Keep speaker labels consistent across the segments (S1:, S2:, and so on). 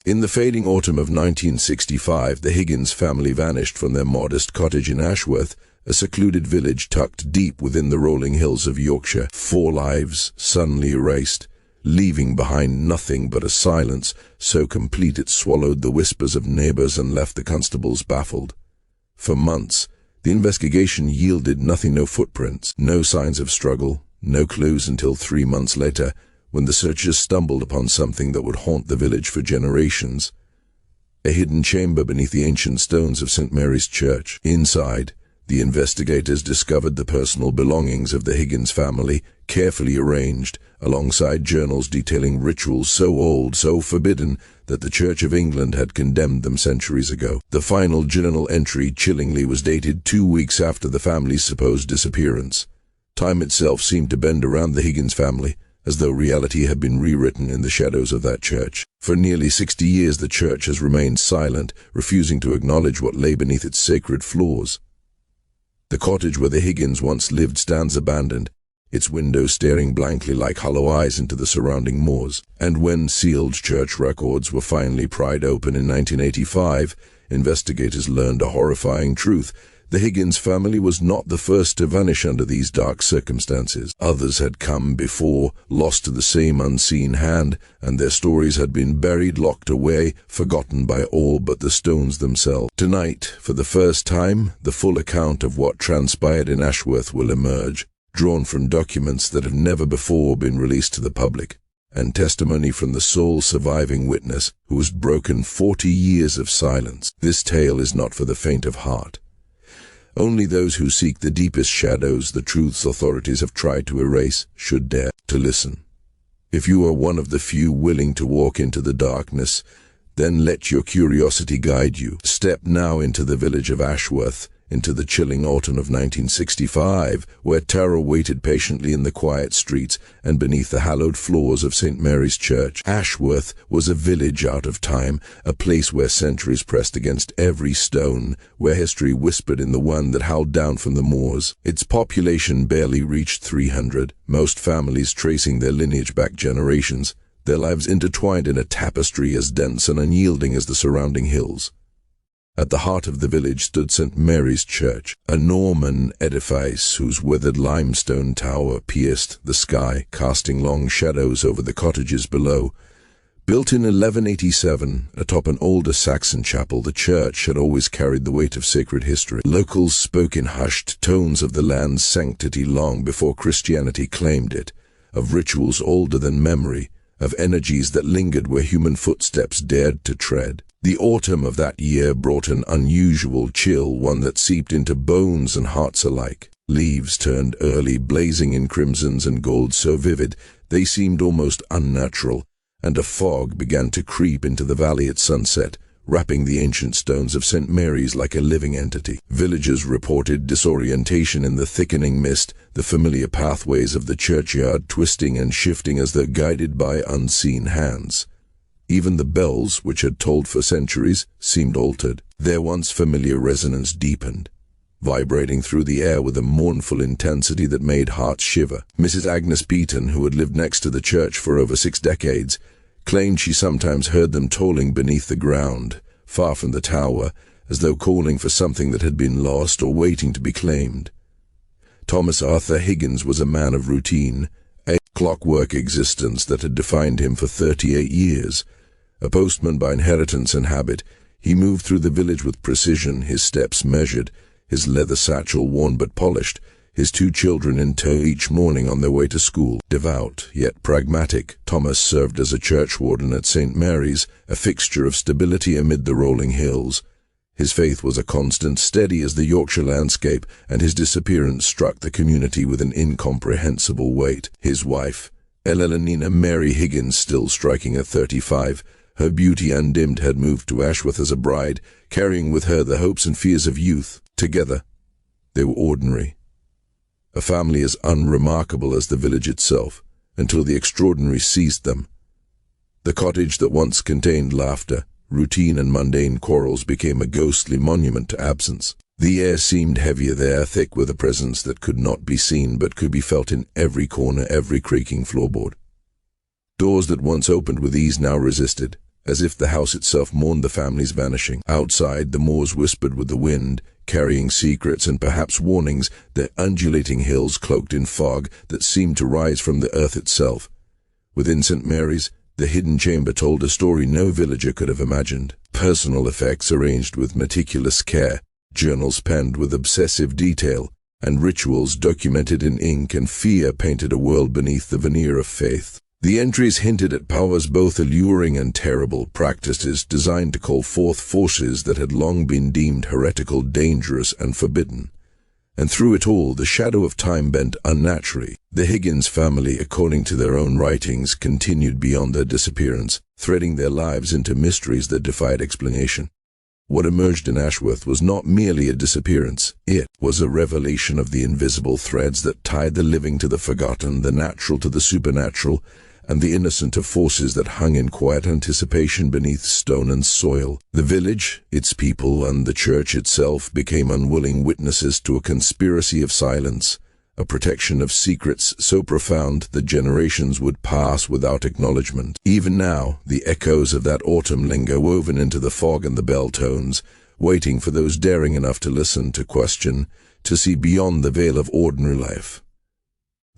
S1: In the fading autumn of 1965, the Higgins family vanished from their modest cottage in Ashworth, a secluded village tucked deep within the rolling hills of Yorkshire. 4 lives suddenly erased, leaving behind nothing but a silence so complete it swallowed the whispers of neighbors and left the constables baffled. For months, the investigation yielded nothing, no footprints, no signs of struggle, no clues until 3 months later, when the searchers stumbled upon something that would haunt the village for generations. A hidden chamber beneath the ancient stones of St. Mary's Church. Inside, the investigators discovered the personal belongings of the Higgins family, carefully arranged, alongside journals detailing rituals so old, so forbidden, that the Church of England had condemned them centuries ago. The final journal entry, chillingly, was dated 2 weeks after the family's supposed disappearance. Time itself seemed to bend around the Higgins family, as though reality had been rewritten in the shadows of that church. For nearly 60 years the church has remained silent, refusing to acknowledge what lay beneath its sacred floors. The cottage where the Higgins once lived stands abandoned, its windows staring blankly like hollow eyes into the surrounding moors. And when sealed church records were finally pried open in 1985, investigators learned a horrifying truth. The Higgins family was not the first to vanish under these dark circumstances. Others had come before, lost to the same unseen hand, and their stories had been buried, locked away, forgotten by all but the stones themselves. Tonight, for the first time, the full account of what transpired in Ashworth will emerge, drawn from documents that have never before been released to the public, and testimony from the sole surviving witness who has broken 40 years of silence. This tale is not for the faint of heart. Only those who seek the deepest shadows, the truths authorities have tried to erase, should dare to listen. If you are one of the few willing to walk into the darkness, then let your curiosity guide you. Step now into the village of Ashworth, into the chilling autumn of 1965, where terror waited patiently in the quiet streets and beneath the hallowed floors of St. Mary's Church. Ashworth was a village out of time, a place where centuries pressed against every stone, where history whispered in the one that howled down from the moors. Its population barely reached 300, most families tracing their lineage back generations, their lives intertwined in a tapestry as dense and unyielding as the surrounding hills. At the heart of the village stood St. Mary's Church, a Norman edifice whose withered limestone tower pierced the sky, casting long shadows over the cottages below. Built in 1187 atop an older Saxon chapel, the church had always carried the weight of sacred history. Locals spoke in hushed tones of the land's sanctity long before Christianity claimed it, of rituals older than memory, of energies that lingered where human footsteps dared to tread. The autumn of that year brought an unusual chill, one that seeped into bones and hearts alike. Leaves turned early, blazing in crimsons and golds so vivid they seemed almost unnatural, and a fog began to creep into the valley at sunset, wrapping the ancient stones of St. Mary's like a living entity. Villagers reported disorientation in the thickening mist, the familiar pathways of the churchyard twisting and shifting as though guided by unseen hands. Even the bells, which had tolled for centuries, seemed altered. Their once familiar resonance deepened, vibrating through the air with a mournful intensity that made hearts shiver. Mrs. Agnes Beaton, who had lived next to the church for over 6 decades, claimed she sometimes heard them tolling beneath the ground, far from the tower, as though calling for something that had been lost or waiting to be claimed. Thomas Arthur Higgins was a man of routine, a clockwork existence that had defined him for 38 years. A postman by inheritance and habit, he moved through the village with precision, his steps measured, his leather satchel worn but polished, his 2 children in tow each morning on their way to school. Devout, yet pragmatic, Thomas served as a churchwarden at St. Mary's, a fixture of stability amid the rolling hills. His faith was a constant, steady as the Yorkshire landscape, and his disappearance struck the community with an incomprehensible weight. His wife, Eleanor Mary Higgins, still striking at 35, her beauty undimmed, had moved to Ashworth as a bride, carrying with her the hopes and fears of youth. Together, they were ordinary. A family as unremarkable as the village itself, until the extraordinary seized them. The cottage that once contained laughter, routine and mundane quarrels became a ghostly monument to absence. The air seemed heavier there, thick with a presence that could not be seen but could be felt in every corner, every creaking floorboard. Doors that once opened with ease now resisted, as if the house itself mourned the family's vanishing. Outside, the moors whispered with the wind, carrying secrets and perhaps warnings, their undulating hills cloaked in fog that seemed to rise from the earth itself. Within St. Mary's, the hidden chamber told a story no villager could have imagined. Personal effects arranged with meticulous care, journals penned with obsessive detail, and rituals documented in ink and fear painted a world beneath the veneer of faith. The entries hinted at powers both alluring and terrible, practices designed to call forth forces that had long been deemed heretical, dangerous, and forbidden. And through it all, the shadow of time bent unnaturally. The Higgins family, according to their own writings, continued beyond their disappearance, threading their lives into mysteries that defied explanation. What emerged in Ashworth was not merely a disappearance. It was a revelation of the invisible threads that tied the living to the forgotten, the natural to the supernatural, and the innocent to forces that hung in quiet anticipation beneath stone and soil. The village, its people, and the church itself became unwilling witnesses to a conspiracy of silence, a protection of secrets so profound that generations would pass without acknowledgement. Even now, the echoes of that autumn linger, woven into the fog and the bell tones, waiting for those daring enough to listen, to question, to see beyond the veil of ordinary life.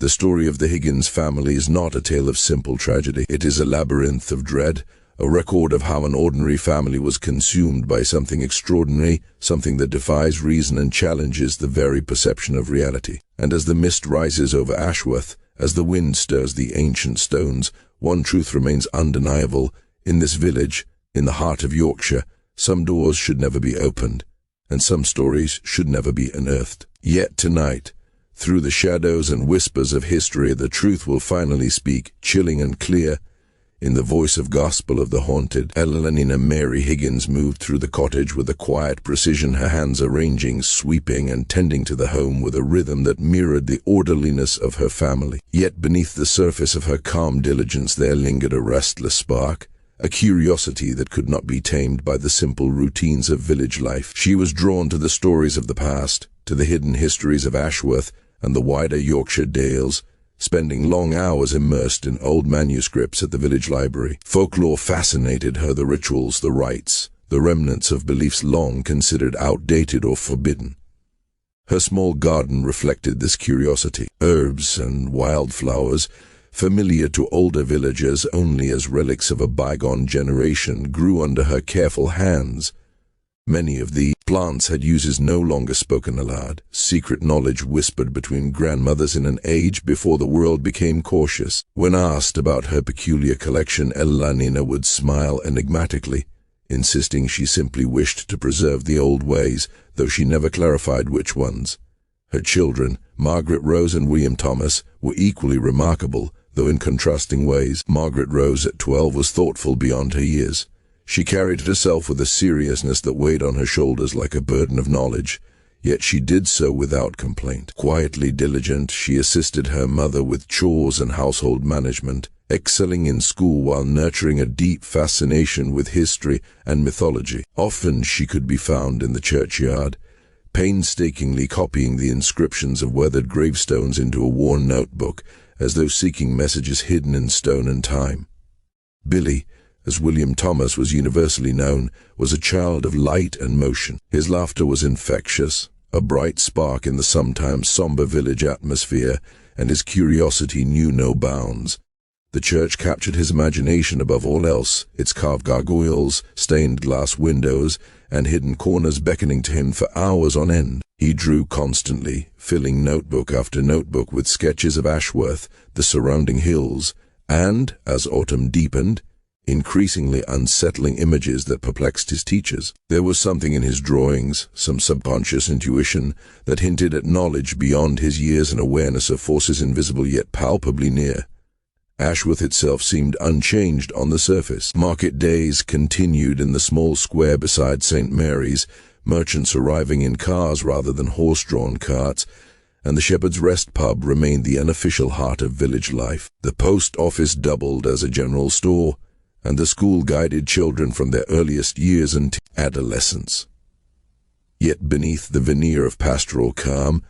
S1: The story of the Higgins family is not a tale of simple tragedy. It is a labyrinth of dread, a record of how an ordinary family was consumed by something extraordinary, something that defies reason and challenges the very perception of reality. And as the mist rises over Ashworth, as the wind stirs the ancient stones, one truth remains undeniable. In this village, in the heart of Yorkshire, some doors should never be opened, and some stories should never be unearthed. Yet tonight, through the shadows and whispers of history, the truth will finally speak, chilling and clear. In the voice of gospel of the haunted, Elanina Mary Higgins moved through the cottage with a quiet precision, her hands arranging, sweeping, and tending to the home with a rhythm that mirrored the orderliness of her family. Yet beneath the surface of her calm diligence there lingered a restless spark, a curiosity that could not be tamed by the simple routines of village life. She was drawn to the stories of the past, to the hidden histories of Ashworth and the wider Yorkshire dales, spending long hours immersed in old manuscripts at the village library. Folklore fascinated her, the rituals, the rites, the remnants of beliefs long considered outdated or forbidden. Her small garden reflected this curiosity. Herbs and wildflowers, familiar to older villagers only as relics of a bygone generation, grew under her careful hands. Many of the plants had uses no longer spoken aloud, secret knowledge whispered between grandmothers in an age before the world became cautious. When asked about her peculiar collection, Elanina would smile enigmatically, insisting she simply wished to preserve the old ways, though she never clarified which ones. Her children, Margaret Rose and William Thomas, were equally remarkable, though in contrasting ways. Margaret Rose at 12 was thoughtful beyond her years. She carried herself with a seriousness that weighed on her shoulders like a burden of knowledge, yet she did so without complaint. Quietly diligent, she assisted her mother with chores and household management, excelling in school while nurturing a deep fascination with history and mythology. Often she could be found in the churchyard, painstakingly copying the inscriptions of weathered gravestones into a worn notebook, as though seeking messages hidden in stone and time. Billy, as William Thomas was universally known, was a child of light and motion. His laughter was infectious, a bright spark in the sometimes somber village atmosphere, and his curiosity knew no bounds. The church captured his imagination above all else, its carved gargoyles, stained glass windows, and hidden corners beckoning to him for hours on end. He drew constantly, filling notebook after notebook with sketches of Ashworth, the surrounding hills, and, as autumn deepened, increasingly unsettling images that perplexed his teachers. There was something in his drawings, some subconscious intuition, that hinted at knowledge beyond his years and awareness of forces invisible yet palpably near. Ashworth itself seemed unchanged on the surface. Market days continued in the small square beside St. Mary's, merchants arriving in cars rather than horse-drawn carts, and the Shepherd's Rest pub remained the unofficial heart of village life. The post office doubled as a general store, and the school guided children from their earliest years into adolescence. Yet beneath the veneer of pastoral calm,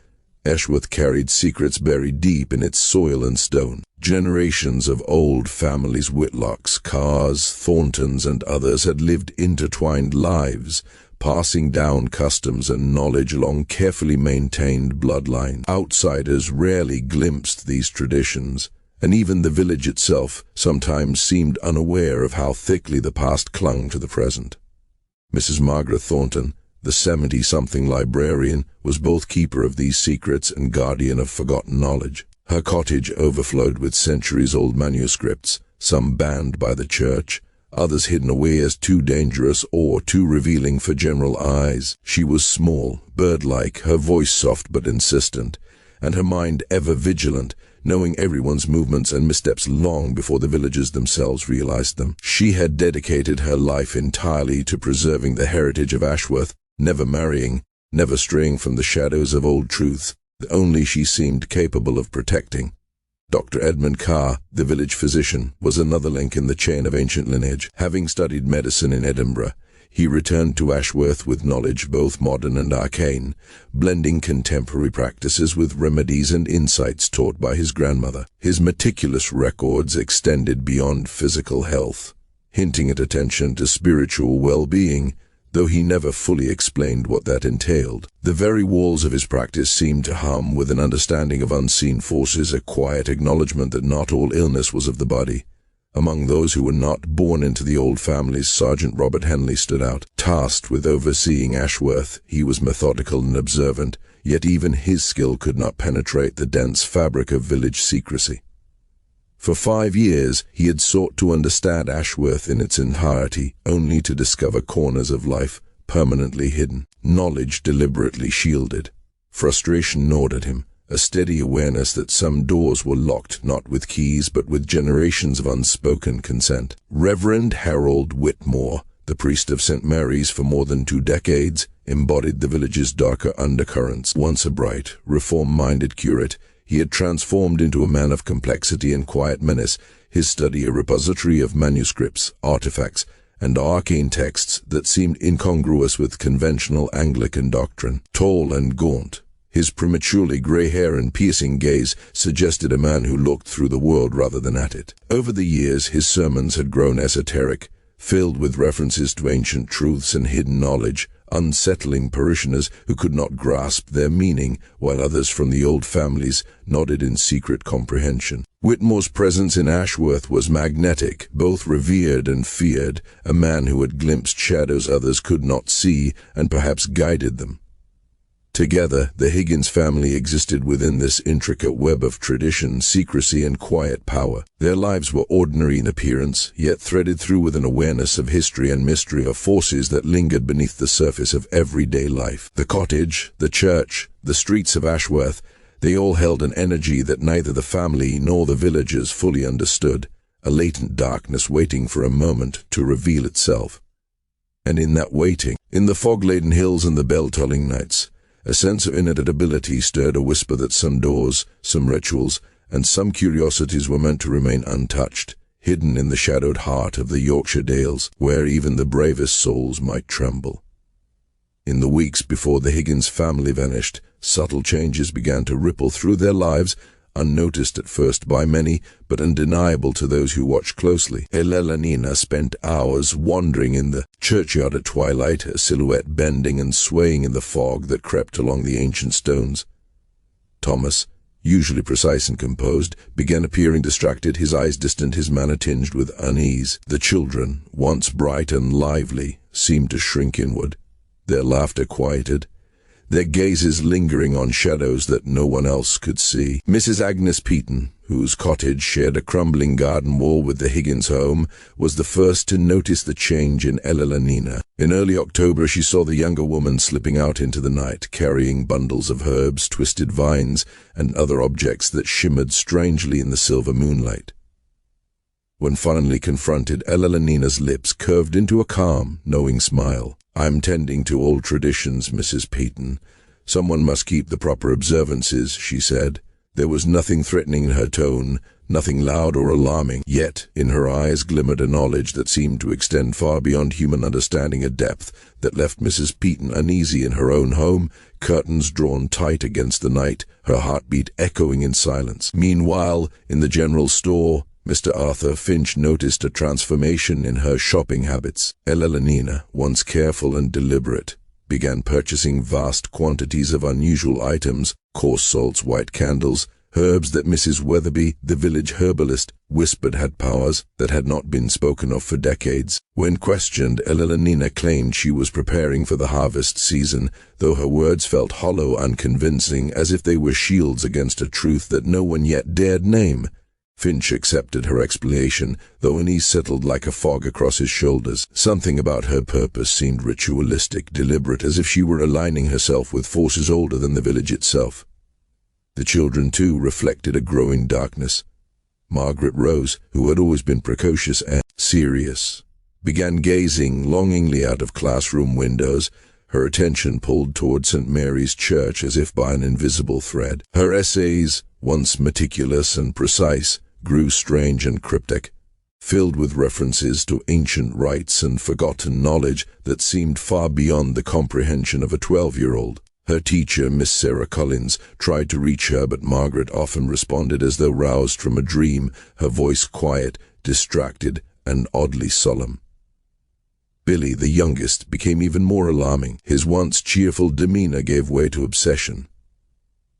S1: Ashworth carried secrets buried deep in its soil and stone. Generations of old families, Whitlocks, Carrs, Thorntons, and others had lived intertwined lives, passing down customs and knowledge along carefully maintained bloodlines. Outsiders rarely glimpsed these traditions, and even the village itself sometimes seemed unaware of how thickly the past clung to the present. Mrs. Margaret Thornton, the 70-something librarian, was both keeper of these secrets and guardian of forgotten knowledge. Her cottage overflowed with centuries-old manuscripts, some banned by the church, others hidden away as too dangerous or too revealing for general eyes. She was small, bird-like, her voice soft but insistent, and her mind ever vigilant, knowing everyone's movements and missteps long before the villagers themselves realized them. She had dedicated her life entirely to preserving the heritage of Ashworth, never marrying, never straying from the shadows of old truths that only she seemed capable of protecting. Dr. Edmund Carr, the village physician, was another link in the chain of ancient lineage. Having studied medicine in Edinburgh, he returned to Ashworth with knowledge both modern and arcane, blending contemporary practices with remedies and insights taught by his grandmother. His meticulous records extended beyond physical health, hinting at attention to spiritual well-being, though he never fully explained what that entailed. The very walls of his practice seemed to hum with an understanding of unseen forces, a quiet acknowledgement that not all illness was of the body. Among those who were not born into the old families, Sergeant Robert Henley stood out. Tasked with overseeing Ashworth, he was methodical and observant, yet even his skill could not penetrate the dense fabric of village secrecy. For 5 years, he had sought to understand Ashworth in its entirety, only to discover corners of life permanently hidden, knowledge deliberately shielded. Frustration gnawed at him, a steady awareness that some doors were locked not with keys but with generations of unspoken consent. Reverend Harold Whitmore, the priest of St. Mary's for more than 2 decades, embodied the village's darker undercurrents. Once a bright, reform-minded curate, he had transformed into a man of complexity and quiet menace, his study a repository of manuscripts, artifacts, and arcane texts that seemed incongruous with conventional Anglican doctrine. Tall and gaunt, his prematurely grey hair and piercing gaze suggested a man who looked through the world rather than at it. Over the years, his sermons had grown esoteric, filled with references to ancient truths and hidden knowledge, unsettling parishioners who could not grasp their meaning, while others from the old families nodded in secret comprehension. Whitmore's presence in Ashworth was magnetic, both revered and feared, a man who had glimpsed shadows others could not see and perhaps guided them. Together, the Higgins family existed within this intricate web of tradition, secrecy, and quiet power. Their lives were ordinary in appearance, yet threaded through with an awareness of history and mystery, of forces that lingered beneath the surface of everyday life. The cottage, the church, the streets of Ashworth, they all held an energy that neither the family nor the villagers fully understood, a latent darkness waiting for a moment to reveal itself. And in that waiting, in the fog-laden hills and the bell-tolling nights, a sense of inevitability stirred a whisper that some doors, some rituals, and some curiosities were meant to remain untouched, hidden in the shadowed heart of the Yorkshire dales, where even the bravest souls might tremble. In the weeks before the Higgins family vanished, subtle changes began to ripple through their lives, unnoticed at first by many, but undeniable to those who watched closely. Elena spent hours wandering in the churchyard at twilight, her silhouette bending and swaying in the fog that crept along the ancient stones. Thomas, usually precise and composed, began appearing distracted, his eyes distant, his manner tinged with unease. The children, once bright and lively, seemed to shrink inward, their laughter quieted, their gazes lingering on shadows that no one else could see. Mrs. Agnes Peaton, whose cottage shared a crumbling garden wall with the Higgins home, was the first to notice the change in Elena. In early October, she saw the younger woman slipping out into the night, carrying bundles of herbs, twisted vines, and other objects that shimmered strangely in the silver moonlight. When finally confronted, Elena's lips curved into a calm, knowing smile. "I'm tending to old traditions, Mrs. Peaton. Someone must keep the proper observances," she said. There was nothing threatening in her tone, nothing loud or alarming, yet in her eyes glimmered a knowledge that seemed to extend far beyond human understanding, a depth that left Mrs. Peaton uneasy in her own home, curtains drawn tight against the night, her heartbeat echoing in silence. Meanwhile, in the general store, Mr. Arthur Finch noticed a transformation in her shopping habits. Eleanor, once careful and deliberate, began purchasing vast quantities of unusual items, coarse salts, white candles, herbs that Mrs. Weatherby, the village herbalist, whispered had powers that had not been spoken of for decades. When questioned, Eleanor claimed she was preparing for the harvest season, though her words felt hollow, unconvincing, as if they were shields against a truth that no one yet dared name. Finch accepted her explanation, though unease settled like a fog across his shoulders. Something about her purpose seemed ritualistic, deliberate, as if she were aligning herself with forces older than the village itself. The children, too, reflected a growing darkness. Margaret Rose, who had always been precocious and serious, began gazing longingly out of classroom windows, her attention pulled toward St. Mary's Church as if by an invisible thread. Her essays, once meticulous and precise, grew strange and cryptic, filled with references to ancient rites and forgotten knowledge that seemed far beyond the comprehension of a 12-year-old. Her teacher, Miss Sarah Collins, tried to reach her, but Margaret often responded as though roused from a dream, her voice quiet, distracted, and oddly solemn. Billy, the youngest, became even more alarming. His once cheerful demeanor gave way to obsession.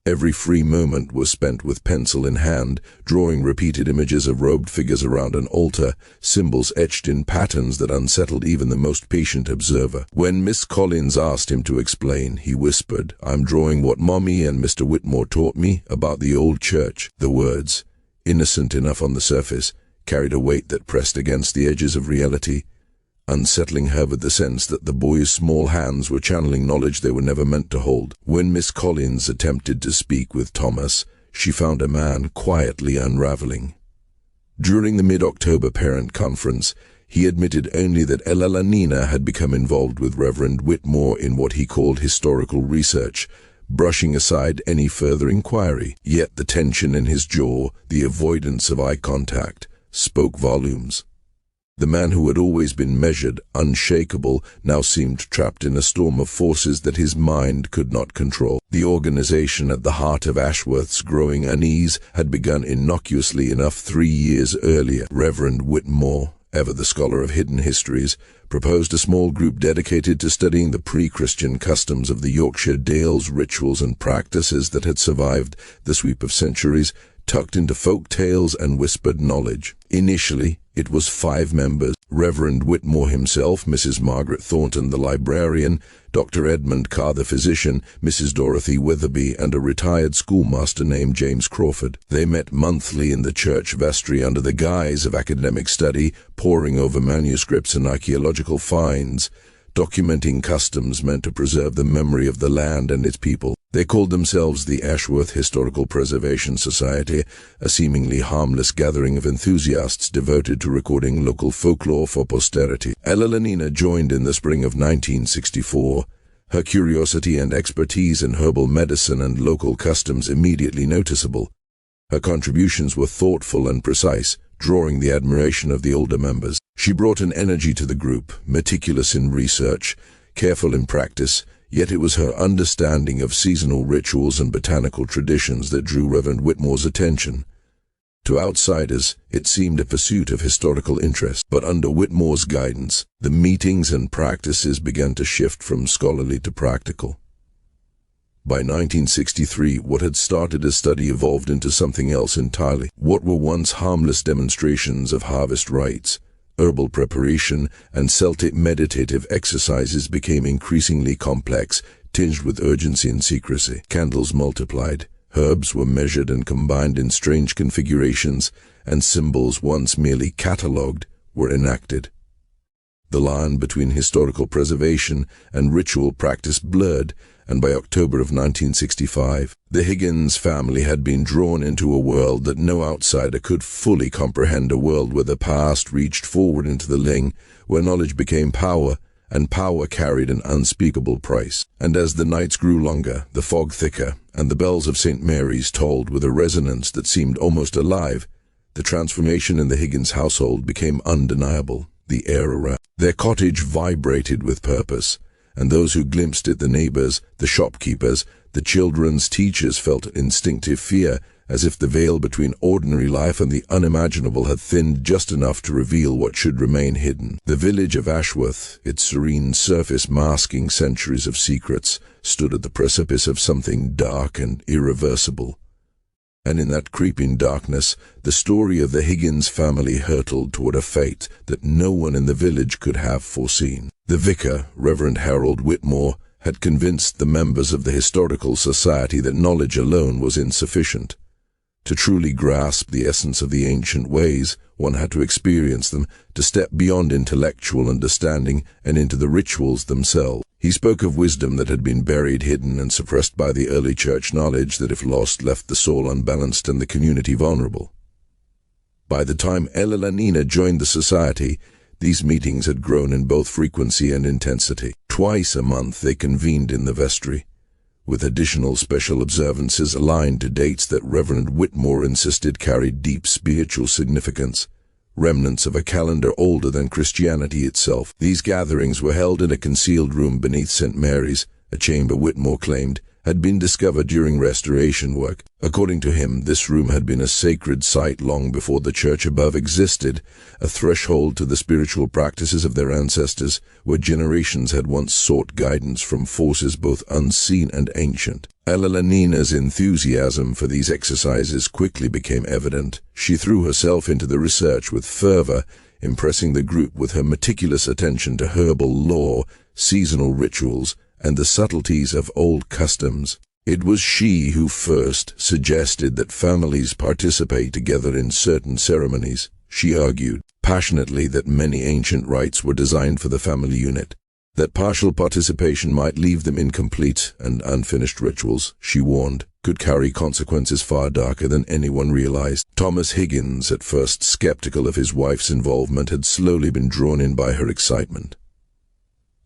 S1: Every free moment was spent with pencil in hand, drawing repeated images of robed figures around an altar, symbols etched in patterns that unsettled even the most patient observer. When Miss Collins asked him to explain, he whispered, "I'm drawing what Mommy and Mr. Whitmore taught me about the old church." The words, innocent enough on the surface, carried a weight that pressed against the edges of reality, unsettling her with the sense that the boy's small hands were channeling knowledge they were never meant to hold. When Miss Collins attempted to speak with Thomas, she found a man quietly unraveling. During the mid-October parent conference, he admitted only that Eleanor had become involved with Reverend Whitmore in what he called historical research, brushing aside any further inquiry. Yet the tension in his jaw, the avoidance of eye contact, spoke volumes. The man who had always been measured, unshakable, now seemed trapped in a storm of forces that his mind could not control. The organization at the heart of Ashworth's growing unease had begun innocuously enough 3 years earlier. Reverend Whitmore, ever the scholar of hidden histories, proposed a small group dedicated to studying the pre-Christian customs of the Yorkshire dales, rituals and practices that had survived the sweep of centuries, tucked into folk tales and whispered knowledge. Initially, it was 5 members: Reverend Whitmore himself, Mrs. Margaret Thornton, the librarian, Dr. Edmund Carr, the physician, Mrs. Dorothy Witherby, and a retired schoolmaster named James Crawford. They met monthly in the church vestry under the guise of academic study, poring over manuscripts and archaeological finds, documenting customs meant to preserve the memory of the land and its people. They called themselves the Ashworth Historical Preservation Society, a seemingly harmless gathering of enthusiasts devoted to recording local folklore for posterity. Eleanor joined in the spring of 1964, her curiosity and expertise in herbal medicine and local customs immediately noticeable. Her contributions were thoughtful and precise, drawing the admiration of the older members. She brought an energy to the group, meticulous in research, careful in practice, yet it was her understanding of seasonal rituals and botanical traditions that drew Reverend Whitmore's attention. To outsiders, it seemed a pursuit of historical interest, but under Whitmore's guidance, the meetings and practices began to shift from scholarly to practical. By 1963, what had started as study evolved into something else entirely. What were once harmless demonstrations of harvest rites, herbal preparation, and Celtic meditative exercises became increasingly complex, tinged with urgency and secrecy. Candles multiplied, herbs were measured and combined in strange configurations, and symbols once merely catalogued were enacted. The line between historical preservation and ritual practice blurred, and by October of 1965, the Higgins family had been drawn into a world that no outsider could fully comprehend, a world where the past reached forward into the living, where knowledge became power, and power carried an unspeakable price. And as the nights grew longer, the fog thicker, and the bells of St. Mary's tolled with a resonance that seemed almost alive, The transformation in the Higgins household became undeniable. The air around their cottage vibrated with purpose, and those who glimpsed it, the neighbors, the shopkeepers, the children's teachers, felt instinctive fear, as if the veil between ordinary life and the unimaginable had thinned just enough to reveal what should remain hidden. The village of Ashworth, its serene surface masking centuries of secrets, stood at the precipice of something dark and irreversible. And in that creeping darkness, the story of the Higgins family hurtled toward a fate that no one in the village could have foreseen. The vicar, Reverend Harold Whitmore, had convinced the members of the Historical Society that knowledge alone was insufficient. To truly grasp the essence of the ancient ways, one had to experience them, to step beyond intellectual understanding and into the rituals themselves. He spoke of wisdom that had been buried, hidden, and suppressed by the early church, knowledge that, if lost, left the soul unbalanced and the community vulnerable. By the time Ella joined the society, these meetings had grown in both frequency and intensity. Twice a month they convened in the vestry, with additional special observances aligned to dates that Reverend Whitmore insisted carried deep spiritual significance, remnants of a calendar older than Christianity itself. These gatherings were held in a concealed room beneath St. Mary's, a chamber Whitmore claimed had been discovered during restoration work. According to him, this room had been a sacred site long before the church above existed, a threshold to the spiritual practices of their ancestors, where generations had once sought guidance from forces both unseen and ancient. Ella enthusiasm for these exercises quickly became evident. She threw herself into the research with fervor, impressing the group with her meticulous attention to herbal lore, seasonal rituals, and the subtleties of old customs. It was she who first suggested that families participate together in certain ceremonies. She argued passionately that many ancient rites were designed for the family unit, that partial participation might leave them incomplete, and unfinished rituals, she warned, could carry consequences far darker than anyone realized. Thomas Higgins, at first skeptical of his wife's involvement, had slowly been drawn in by her excitement.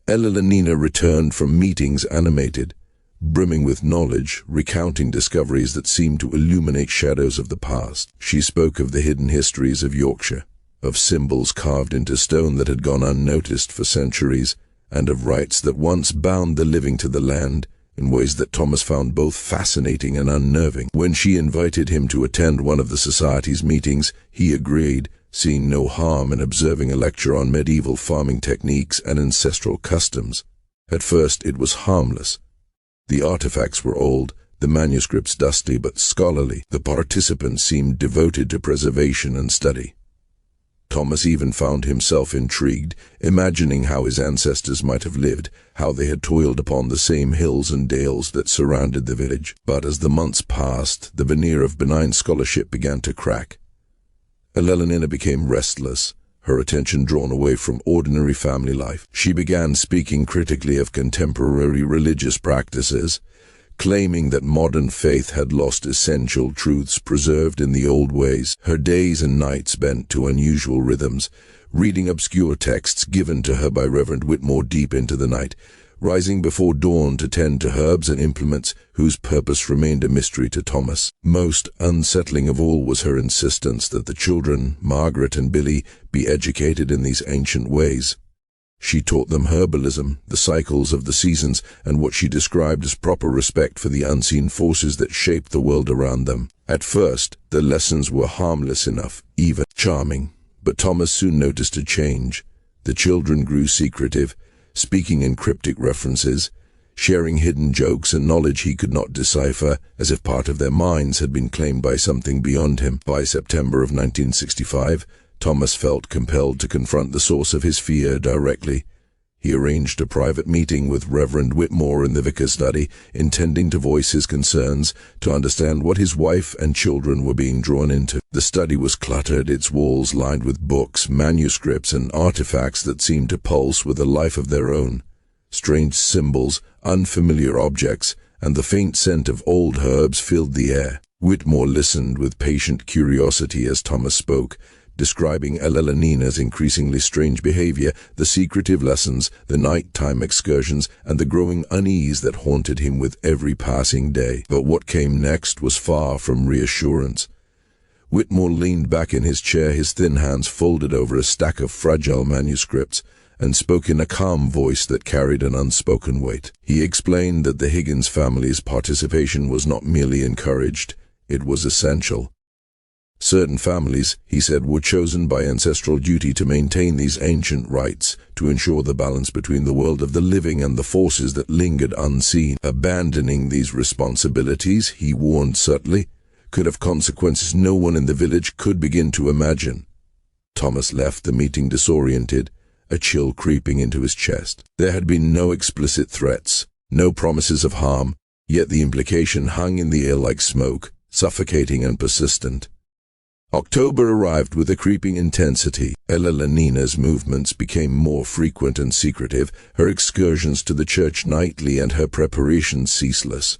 S1: Ella returned from meetings animated, brimming with knowledge, recounting discoveries that seemed to illuminate shadows of the past. She spoke of the hidden histories of Yorkshire, of symbols carved into stone that had gone unnoticed for centuries, and of rites that once bound the living to the land in ways that Thomas found both fascinating and unnerving. When she invited him to attend one of the society's meetings, he agreed, seeing no harm in observing a lecture on medieval farming techniques and ancestral customs. At first it was harmless. The artifacts were old, the manuscripts dusty but scholarly. The participants seemed devoted to preservation and study. Thomas even found himself intrigued, imagining how his ancestors might have lived, how they had toiled upon the same hills and dales that surrounded the village. But as the months passed, the veneer of benign scholarship began to crack. Ella became restless, her attention drawn away from ordinary family life. She began speaking critically of contemporary religious practices, claiming that modern faith had lost essential truths preserved in the old ways. Her days and nights bent to unusual rhythms, reading obscure texts given to her by Reverend Whitmore deep into the night, rising before dawn to tend to herbs and implements whose purpose remained a mystery to Thomas. Most unsettling of all was her insistence that the children, Margaret and Billy, be educated in these ancient ways. She taught them herbalism, the cycles of the seasons, and what she described as proper respect for the unseen forces that shaped the world around them. At first, the lessons were harmless enough, even charming, but Thomas soon noticed a change. The children grew secretive, speaking in cryptic references, sharing hidden jokes and knowledge he could not decipher, as if part of their minds had been claimed by something beyond him. By September of 1965, Thomas felt compelled to confront the source of his fear directly. He arranged a private meeting with Reverend Whitmore in the vicar's study, intending to voice his concerns, to understand what his wife and children were being drawn into. The study was cluttered, its walls lined with books, manuscripts, and artifacts that seemed to pulse with a life of their own. Strange symbols, unfamiliar objects, and the faint scent of old herbs filled the air. Whitmore listened with patient curiosity as Thomas spoke, describing Ella-Nina's increasingly strange behavior, the secretive lessons, the nighttime excursions, and the growing unease that haunted him with every passing day. But what came next was far from reassurance. Whitmore leaned back in his chair, his thin hands folded over a stack of fragile manuscripts, and spoke in a calm voice that carried an unspoken weight. He explained that the Higgins family's participation was not merely encouraged, it was essential. Certain families, he said, were chosen by ancestral duty to maintain these ancient rites, to ensure the balance between the world of the living and the forces that lingered unseen. Abandoning these responsibilities, he warned subtly, could have consequences no one in the village could begin to imagine. Thomas left the meeting disoriented, a chill creeping into his chest. There had been no explicit threats, no promises of harm, yet the implication hung in the air like smoke, suffocating and persistent. October arrived with a creeping intensity. Ella Lenina's movements became more frequent and secretive, her excursions to the church nightly and her preparations ceaseless.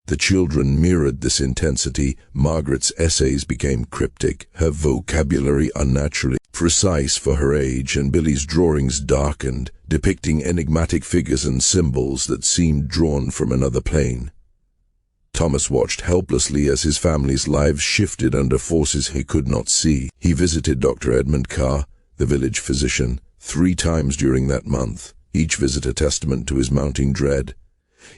S1: The children mirrored this intensity. Margaret's essays became cryptic, her vocabulary unnaturally precise for her age, and Billy's drawings darkened, depicting enigmatic figures and symbols that seemed drawn from another plane. Thomas watched helplessly as his family's lives shifted under forces he could not see. He visited Dr. Edmund Carr, the village physician, 3 times during that month, each visit a testament to his mounting dread.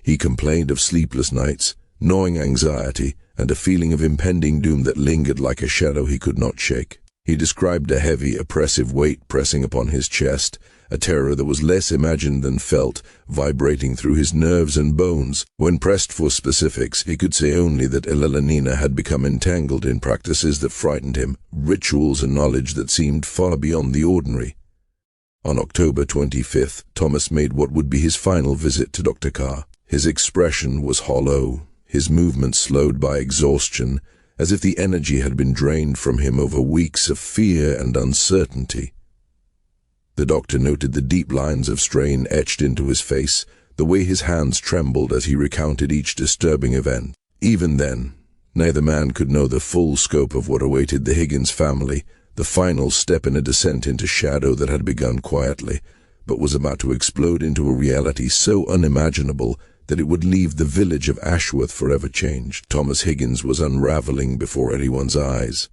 S1: He complained of sleepless nights, gnawing anxiety, and a feeling of impending doom that lingered like a shadow he could not shake. He described a heavy, oppressive weight pressing upon his chest, a terror that was less imagined than felt, vibrating through his nerves and bones. When pressed for specifics, he could say only that Ella Lenina had become entangled in practices that frightened him, rituals and knowledge that seemed far beyond the ordinary. On October 25th, Thomas made what would be his final visit to Dr. Carr. His expression was hollow, his movements slowed by exhaustion, as if the energy had been drained from him over weeks of fear and uncertainty. The doctor noted the deep lines of strain etched into his face, the way his hands trembled as he recounted each disturbing event. Even then, neither man could know the full scope of what awaited the Higgins family, the final step in a descent into shadow that had begun quietly, but was about to explode into a reality so unimaginable that it would leave the village of Ashworth forever changed. Thomas Higgins was unraveling before anyone's eyes.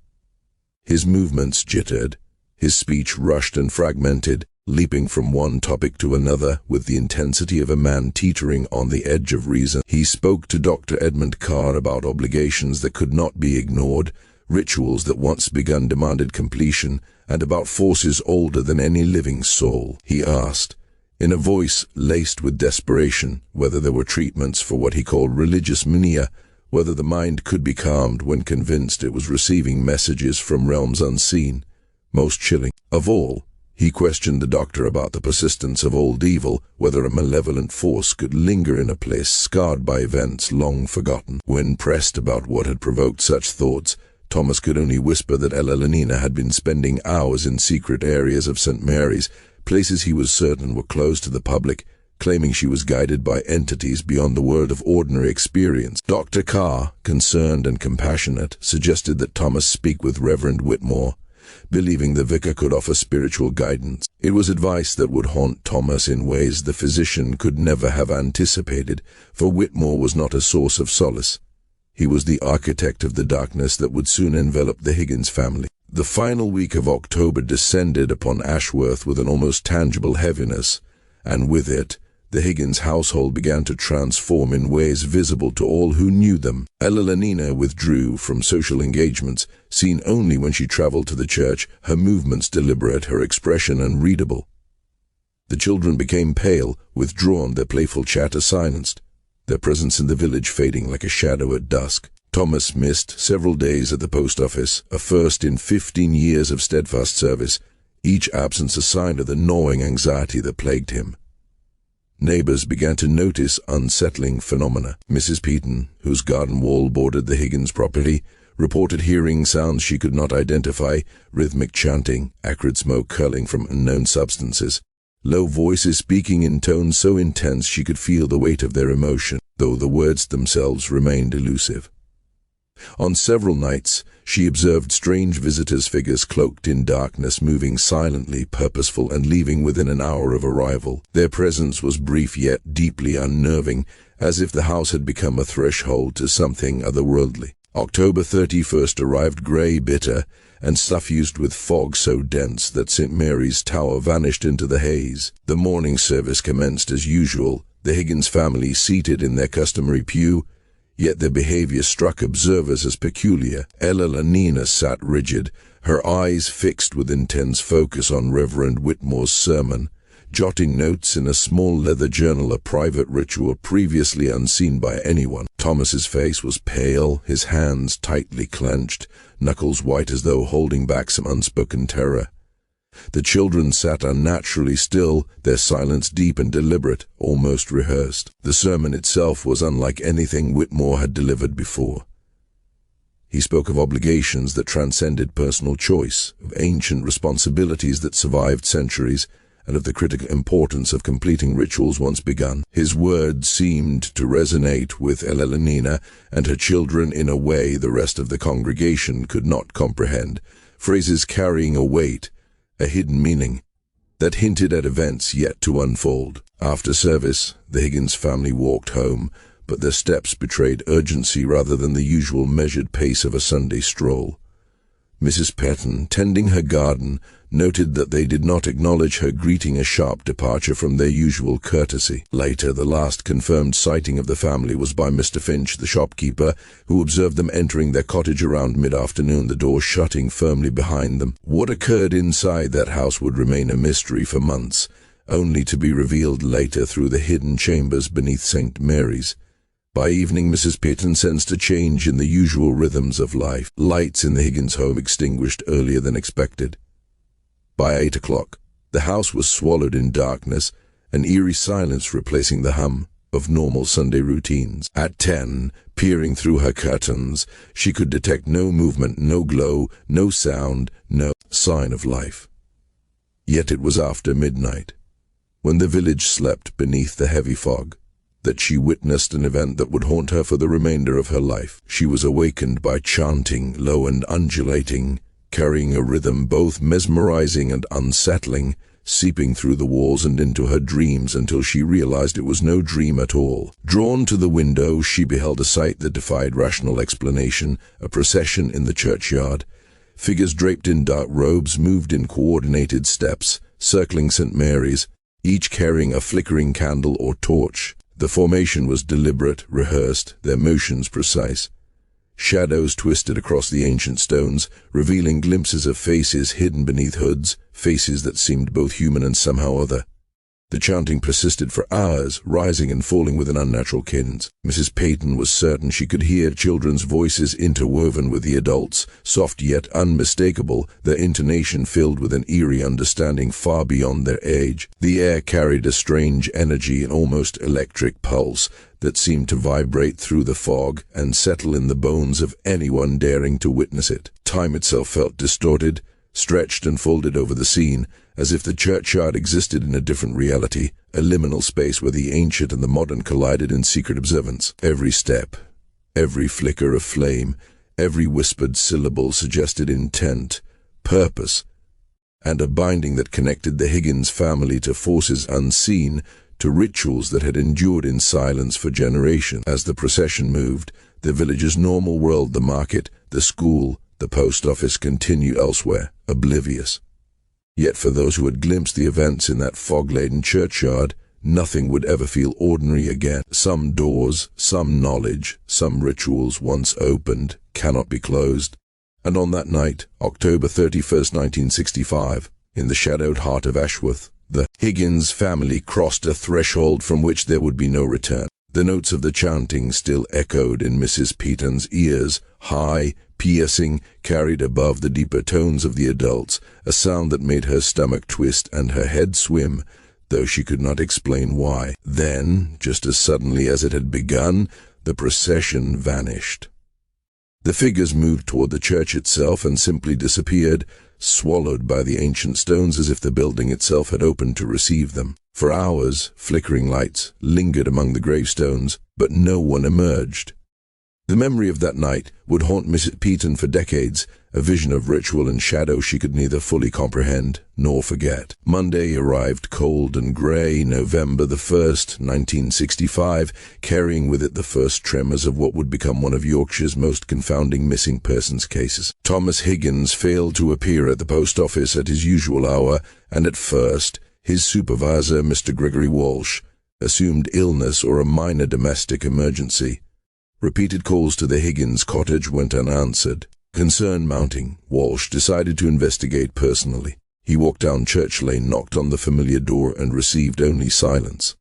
S1: His movements jittered, his speech rushed and fragmented, leaping from one topic to another with the intensity of a man teetering on the edge of reason. He spoke to Dr. Edmund Carr about obligations that could not be ignored, rituals that once begun demanded completion, and about forces older than any living soul. He asked, in a voice laced with desperation, whether there were treatments for what he called religious mania, whether the mind could be calmed when convinced it was receiving messages from realms unseen. Most chilling of all, he questioned the doctor about the persistence of old evil, whether a malevolent force could linger in a place scarred by events long forgotten. When pressed about what had provoked such thoughts, Thomas could only whisper that Ella Lenina had been spending hours in secret areas of St. Mary's, places he was certain were closed to the public, claiming she was guided by entities beyond the world of ordinary experience. Dr. Carr, concerned and compassionate, suggested that Thomas speak with Reverend Whitmore, believing the vicar could offer spiritual guidance. It was advice that would haunt Thomas in ways the physician could never have anticipated, for Whitmore was not a source of solace. He was the architect of the darkness that would soon envelop the Higgins family. The final week of October descended upon Ashworth with an almost tangible heaviness, and with it, the Higgins household began to transform in ways visible to all who knew them. Ella Lenina withdrew from social engagements, seen only when she traveled to the church, her movements deliberate, her expression unreadable. The children became pale, withdrawn, their playful chatter silenced, their presence in the village fading like a shadow at dusk. Thomas missed several days at the post office, a first in 15 years of steadfast service, each absence a sign of the gnawing anxiety that plagued him. Neighbors began to notice unsettling phenomena. Mrs. Peaton, whose garden wall bordered the Higgins property, reported hearing sounds she could not identify, rhythmic chanting, acrid smoke curling from unknown substances, low voices speaking in tones so intense she could feel the weight of their emotion, though the words themselves remained elusive. On several nights, she observed strange visitors' figures cloaked in darkness, moving silently, purposeful, and leaving within an hour of arrival. Their presence was brief yet deeply unnerving, as if the house had become a threshold to something otherworldly. October 31st arrived grey, bitter, and suffused with fog so dense that St. Mary's Tower vanished into the haze. The morning service commenced as usual, the Higgins family seated in their customary pew, yet their behavior struck observers as peculiar. Ella Nina sat rigid, her eyes fixed with intense focus on Reverend Whitmore's sermon, jotting notes in a small leather journal, a private ritual previously unseen by anyone. Thomas's face was pale, his hands tightly clenched, knuckles white as though holding back some unspoken terror. The children sat unnaturally still, their silence deep and deliberate, almost rehearsed. The sermon itself was unlike anything Whitmore had delivered before. He spoke of obligations that transcended personal choice, of ancient responsibilities that survived centuries, and of the critical importance of completing rituals once begun. His words seemed to resonate with Eleanina and her children in a way the rest of the congregation could not comprehend, phrases carrying a weight, a hidden meaning, that hinted at events yet to unfold. After service, the Higgins family walked home, but their steps betrayed urgency rather than the usual measured pace of a Sunday stroll. Mrs. Petton, tending her garden, noted that they did not acknowledge her greeting, a sharp departure from their usual courtesy. Later, the last confirmed sighting of the family was by Mr. Finch, the shopkeeper, who observed them entering their cottage around mid-afternoon, the door shutting firmly behind them. What occurred inside that house would remain a mystery for months, only to be revealed later through the hidden chambers beneath St. Mary's. By evening, Mrs. Petton sensed a change in the usual rhythms of life. Lights in the Higgins home extinguished earlier than expected. By 8 o'clock, the house was swallowed in darkness, an eerie silence replacing the hum of normal Sunday routines. At 10, peering through her curtains, she could detect no movement, no glow, no sound, no sign of life. Yet it was after midnight, when the village slept beneath the heavy fog, that she witnessed an event that would haunt her for the remainder of her life. She was awakened by chanting, low and undulating, carrying a rhythm both mesmerizing and unsettling, seeping through the walls and into her dreams until she realized it was no dream at all. Drawn to the window, she beheld a sight that defied rational explanation, a procession in the churchyard. Figures draped in dark robes moved in coordinated steps, circling St. Mary's, each carrying a flickering candle or torch. The formation was deliberate, rehearsed, their motions precise. Shadows twisted across the ancient stones, revealing glimpses of faces hidden beneath hoods, faces that seemed both human and somehow other. The chanting persisted for hours, rising and falling with an unnatural cadence. Mrs. Petton was certain she could hear children's voices interwoven with the adults, soft yet unmistakable, their intonation filled with an eerie understanding far beyond their age. The air carried a strange energy, an almost electric pulse, that seemed to vibrate through the fog and settle in the bones of anyone daring to witness it. Time itself felt distorted, stretched and folded over the scene, as if the churchyard existed in a different reality, a liminal space where the ancient and the modern collided in secret observance. Every step, every flicker of flame, every whispered syllable suggested intent, purpose, and a binding that connected the Higgins family to forces unseen, to rituals that had endured in silence for generations. As the procession moved, the village's normal world, the market, the school, the post office, continued elsewhere, oblivious. Yet for those who had glimpsed the events in that fog-laden churchyard, nothing would ever feel ordinary again. Some doors, some knowledge, some rituals once opened cannot be closed. And on that night, October 31st, 1965, in the shadowed heart of Ashworth, the Higgins family crossed a threshold from which there would be no return. The notes of the chanting still echoed in Mrs. Petton's ears, high, piercing, carried above the deeper tones of the adults, a sound that made her stomach twist and her head swim, though she could not explain why. Then, just as suddenly as it had begun, the procession vanished. The figures moved toward the church itself and simply disappeared, swallowed by the ancient stones as if the building itself had opened to receive them. For hours, flickering lights lingered among the gravestones, but no one emerged. The memory of that night would haunt Mrs. Peaton for decades, a vision of ritual and shadow she could neither fully comprehend nor forget. Monday arrived cold and grey, November the 1st, 1965, carrying with it the first tremors of what would become one of Yorkshire's most confounding missing persons cases. Thomas Higgins failed to appear at the post office at his usual hour, and at first, his supervisor, Mr. Gregory Walsh, assumed illness or a minor domestic emergency. Repeated calls to the Higgins cottage went unanswered. Concern mounting, Walsh decided to investigate personally. He walked down Church Lane, knocked on the familiar door, and received only silence.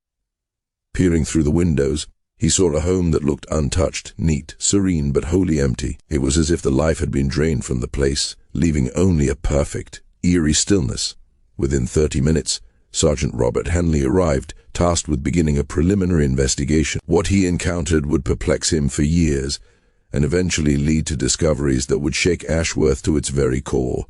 S1: Peering through the windows, he saw a home that looked untouched, neat, serene, but wholly empty. It was as if the life had been drained from the place, leaving only a perfect, eerie stillness. Within 30 minutes, Sergeant Robert Henley arrived, tasked with beginning a preliminary investigation. What he encountered would perplex him for years, and eventually lead to discoveries that would shake Ashworth to its very core.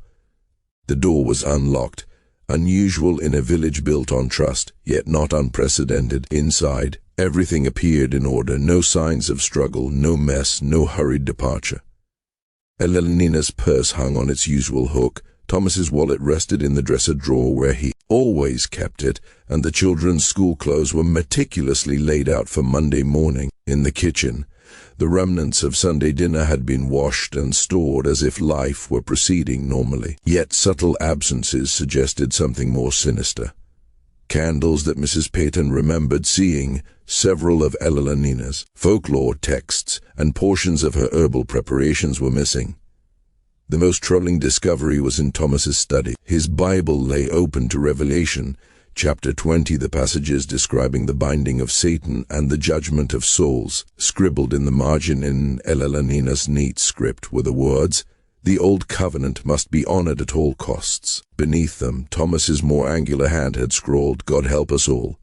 S1: The door was unlocked, unusual in a village built on trust, yet not unprecedented. Inside, everything appeared in order, no signs of struggle, no mess, no hurried departure. Elenina's purse hung on its usual hook. Thomas's wallet rested in the dresser drawer where he always kept it, and the children's school clothes were meticulously laid out for Monday morning. In the kitchen, the remnants of Sunday dinner had been washed and stored as if life were proceeding normally. Yet subtle absences suggested something more sinister. Candles that Mrs. Peyton remembered seeing, several of Elenina's folklore texts, and portions of her herbal preparations were missing. The most troubling discovery was in Thomas's study. His Bible lay open to Revelation, chapter 20, the passages describing the binding of Satan and the judgment of souls. Scribbled in the margin in Elenina's neat script were the words, "The old covenant must be honored at all costs." Beneath them, Thomas's more angular hand had scrawled, "God help us all.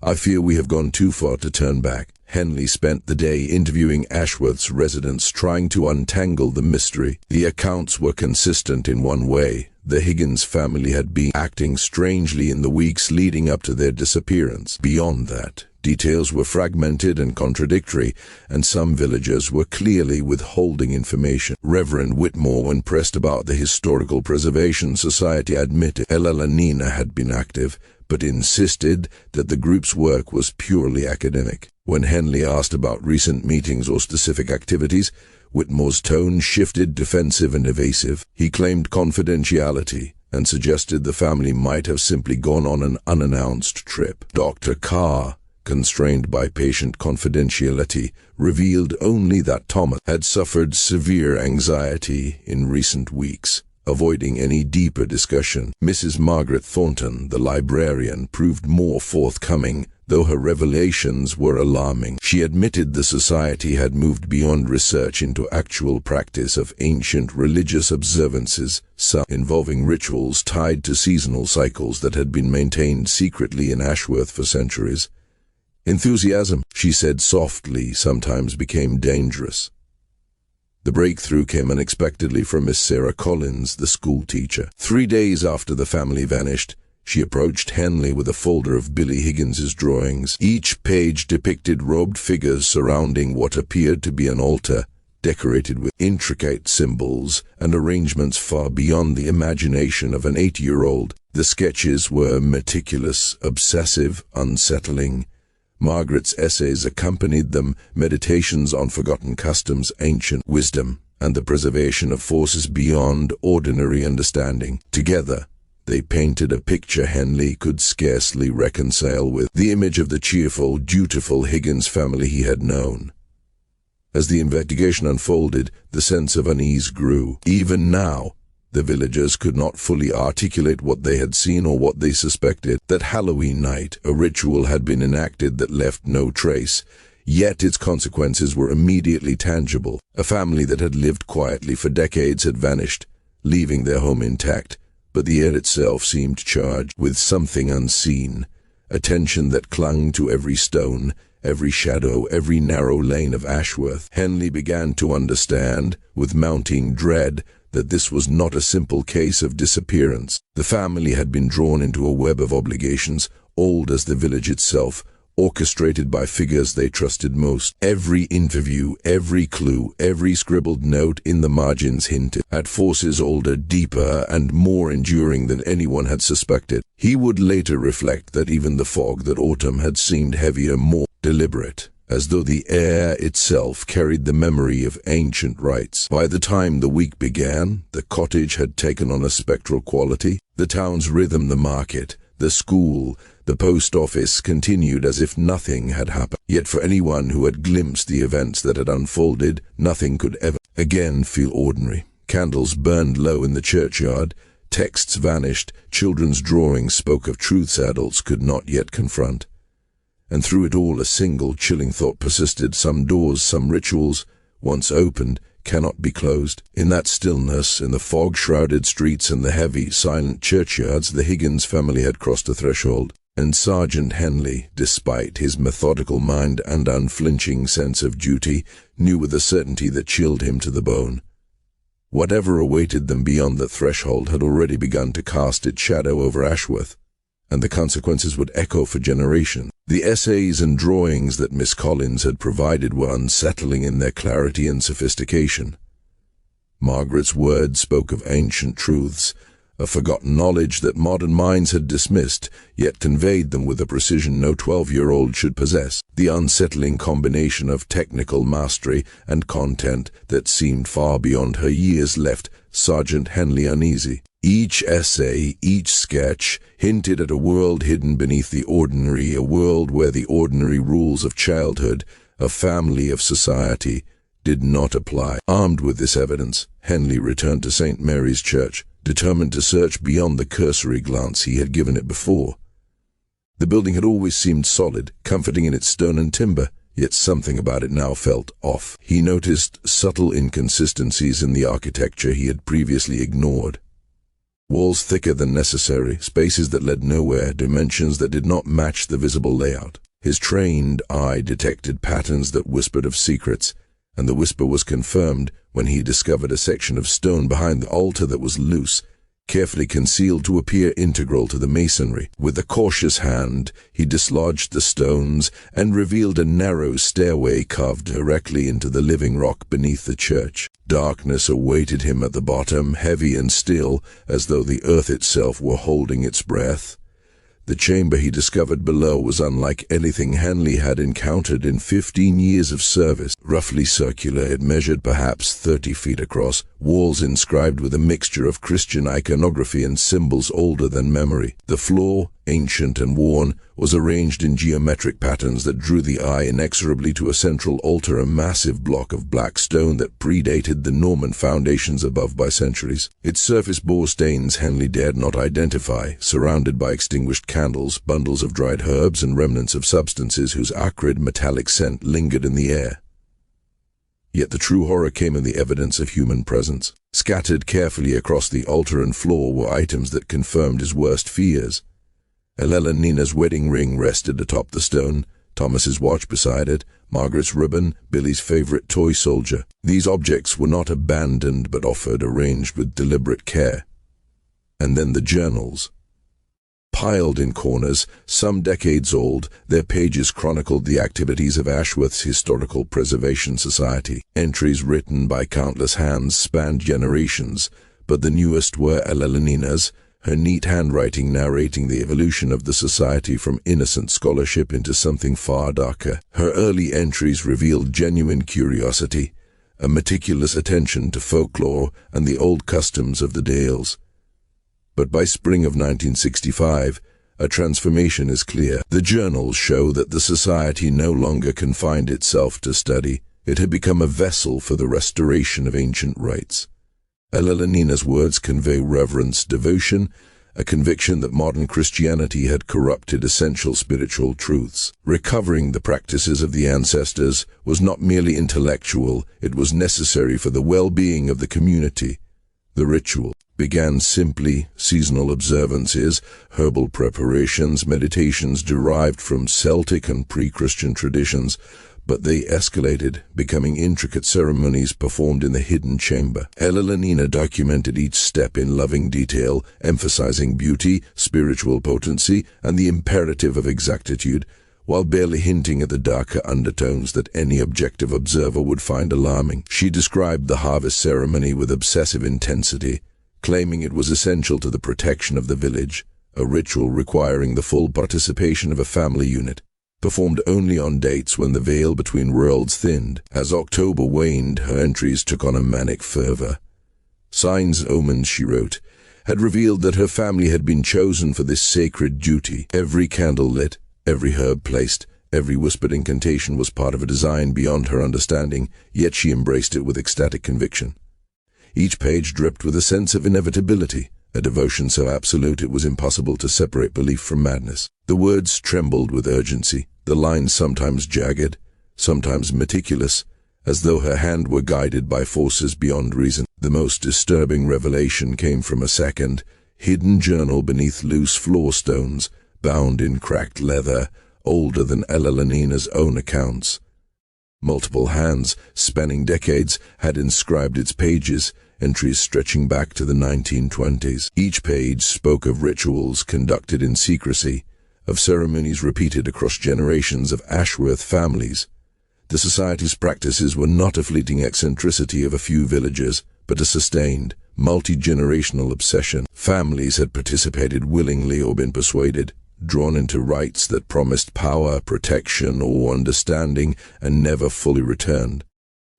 S1: I fear we have gone too far to turn back." Henley spent the day interviewing Ashworth's residents, trying to untangle the mystery. The accounts were consistent in one way. The Higgins family had been acting strangely in the weeks leading up to their disappearance. Beyond that, details were fragmented and contradictory, and some villagers were clearly withholding information. Reverend Whitmore, when pressed about the Historical Preservation Society, admitted Elenina had been active, but insisted that the group's work was purely academic. When Henley asked about recent meetings or specific activities, Whitmore's tone shifted, defensive and evasive. He claimed confidentiality and suggested the family might have simply gone on an unannounced trip. Dr. Carr, constrained by patient confidentiality, revealed only that Thomas had suffered severe anxiety in recent weeks, avoiding any deeper discussion. Mrs. Margaret Thornton, the librarian, proved more forthcoming, though her revelations were alarming. She admitted the society had moved beyond research into actual practice of ancient religious observances, some involving rituals tied to seasonal cycles that had been maintained secretly in Ashworth for centuries. Enthusiasm, she said softly, sometimes became dangerous. The breakthrough came unexpectedly from Miss Sarah Collins, the school teacher. 3 days after the family vanished, she approached Henley with a folder of Billy Higgins's drawings. Each page depicted robed figures surrounding what appeared to be an altar, decorated with intricate symbols and arrangements far beyond the imagination of an 8-year-old. The sketches were meticulous, obsessive, unsettling. Margaret's essays accompanied them, meditations on forgotten customs, ancient wisdom, and the preservation of forces beyond ordinary understanding. Together, they painted a picture Henley could scarcely reconcile with the image of the cheerful, dutiful Higgins family he had known. As the investigation unfolded, the sense of unease grew. Even now, the villagers could not fully articulate what they had seen or what they suspected. That Halloween night, a ritual had been enacted that left no trace, yet its consequences were immediately tangible. A family that had lived quietly for decades had vanished, leaving their home intact, but the air itself seemed charged with something unseen, a tension that clung to every stone, every shadow, every narrow lane of Ashworth. Henley began to understand, with mounting dread, that this was not a simple case of disappearance. The family had been drawn into a web of obligations, old as the village itself, orchestrated by figures they trusted most. Every interview, every clue, every scribbled note in the margins hinted at forces older, deeper, and more enduring than anyone had suspected. He would later reflect that even the fog that autumn had seemed heavier, more deliberate, as though the air itself carried the memory of ancient rites. By the time the week began, the cottage had taken on a spectral quality. The town's rhythm, the market, the school, the post office continued as if nothing had happened. Yet for anyone who had glimpsed the events that had unfolded, nothing could ever again feel ordinary. Candles burned low in the churchyard, texts vanished, children's drawings spoke of truths adults could not yet confront. And through it all a single chilling thought persisted: some doors, some rituals, once opened, cannot be closed. In that stillness, in the fog-shrouded streets and the heavy, silent churchyards, the Higgins family had crossed a threshold. And Sergeant Henley, despite his methodical mind and unflinching sense of duty, knew with a certainty that chilled him to the bone. Whatever awaited them beyond the threshold had already begun to cast its shadow over Ashworth, and the consequences would echo for generations. The essays and drawings that Miss Collins had provided were unsettling in their clarity and sophistication. Margaret's words spoke of ancient truths, a forgotten knowledge that modern minds had dismissed, yet conveyed them with a precision no 12-year-old should possess. The unsettling combination of technical mastery and content that seemed far beyond her years left Sergeant Henley uneasy. Each essay, each sketch, hinted at a world hidden beneath the ordinary, a world where the ordinary rules of childhood, of family, of society, did not apply. Armed with this evidence, Henley returned to St. Mary's Church, determined to search beyond the cursory glance he had given it before. The building had always seemed solid, comforting in its stone and timber, yet something about it now felt off. He noticed subtle inconsistencies in the architecture he had previously ignored. Walls thicker than necessary, spaces that led nowhere, dimensions that did not match the visible layout. His trained eye detected patterns that whispered of secrets, and the whisper was confirmed when he discovered a section of stone behind the altar that was loose, carefully concealed to appear integral to the masonry. With a cautious hand, he dislodged the stones and revealed a narrow stairway carved directly into the living rock beneath the church. Darkness awaited him at the bottom, heavy and still, as though the earth itself were holding its breath. The chamber he discovered below was unlike anything Henley had encountered in 15 years of service. Roughly circular, it measured perhaps 30 feet across, walls inscribed with a mixture of Christian iconography and symbols older than memory. The floor, ancient and worn, was arranged in geometric patterns that drew the eye inexorably to a central altar, a massive block of black stone that predated the Norman foundations above by centuries. Its surface bore stains Henley dared not identify, surrounded by extinguished candles, bundles of dried herbs, and remnants of substances whose acrid metallic scent lingered in the air. Yet the true horror came in the evidence of human presence. Scattered carefully across the altar and floor were items that confirmed his worst fears. Nina's wedding ring rested atop the stone, Thomas's watch beside it, Margaret's ribbon, Billy's favorite toy soldier. These objects were not abandoned but offered, arranged with deliberate care. And then the journals. Piled in corners, some decades old, their pages chronicled the activities of Ashworth's Historical Preservation Society. Entries written by countless hands spanned generations, but the newest were Nina's, her neat handwriting narrating the evolution of the society from innocent scholarship into something far darker. Her early entries revealed genuine curiosity, a meticulous attention to folklore and the old customs of the Dales. But by spring of 1965, a transformation is clear. The journals show that the society no longer confined itself to study. It had become a vessel for the restoration of ancient rites. Nina's words convey reverence, devotion, a conviction that modern Christianity had corrupted essential spiritual truths. Recovering the practices of the ancestors was not merely intellectual, it was necessary for the well-being of the community. The ritual began simply, seasonal observances, herbal preparations, meditations derived from Celtic and pre-Christian traditions, but they escalated, becoming intricate ceremonies performed in the hidden chamber. Nina documented each step in loving detail, emphasizing beauty, spiritual potency, and the imperative of exactitude, while barely hinting at the darker undertones that any objective observer would find alarming. She described the harvest ceremony with obsessive intensity, claiming it was essential to the protection of the village, a ritual requiring the full participation of a family unit, performed only on dates when the veil between worlds thinned. As October waned, her entries took on a manic fervor. Signs and omens, she wrote, had revealed that her family had been chosen for this sacred duty. Every candle lit, every herb placed, every whispered incantation was part of a design beyond her understanding, yet she embraced it with ecstatic conviction. Each page dripped with a sense of inevitability, a devotion so absolute it was impossible to separate belief from madness. The words trembled with urgency, the lines sometimes jagged, sometimes meticulous, as though her hand were guided by forces beyond reason. The most disturbing revelation came from a second, hidden journal beneath loose floor stones, bound in cracked leather, older than Ella Lenina's own accounts. Multiple hands, spanning decades, had inscribed its pages, entries stretching back to the 1920s. Each page spoke of rituals conducted in secrecy, of ceremonies repeated across generations of Ashworth families. The society's practices were not a fleeting eccentricity of a few villagers, but a sustained, multi-generational obsession. Families had participated willingly or been persuaded, drawn into rites that promised power, protection, or understanding, and never fully returned.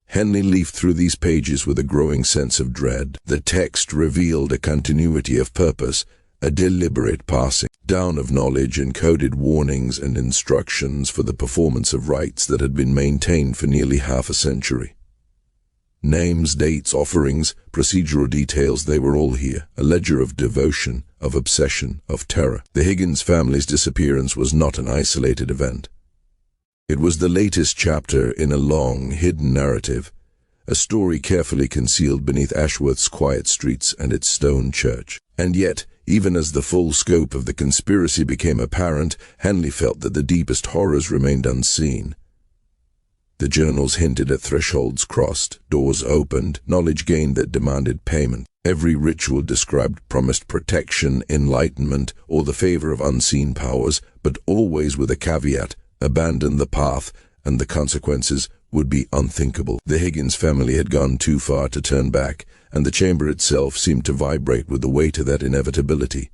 S1: Henley leafed through these pages with a growing sense of dread. The text revealed a continuity of purpose, a deliberate passing down of knowledge, encoded warnings and instructions for the performance of rites that had been maintained for nearly half a century. Names, dates, offerings, procedural details, they were all here, a ledger of devotion, of obsession, of terror. The Higgins family's disappearance was not an isolated event. It was the latest chapter in a long, hidden narrative, a story carefully concealed beneath Ashworth's quiet streets and its stone church. And yet, even as the full scope of the conspiracy became apparent, Henley felt that the deepest horrors remained unseen. The journals hinted at thresholds crossed, doors opened, knowledge gained that demanded payment. Every ritual described promised protection, enlightenment, or the favor of unseen powers, but always with a caveat: abandon the path, and the consequences would be unthinkable. The Higgins family had gone too far to turn back, and the chamber itself seemed to vibrate with the weight of that inevitability.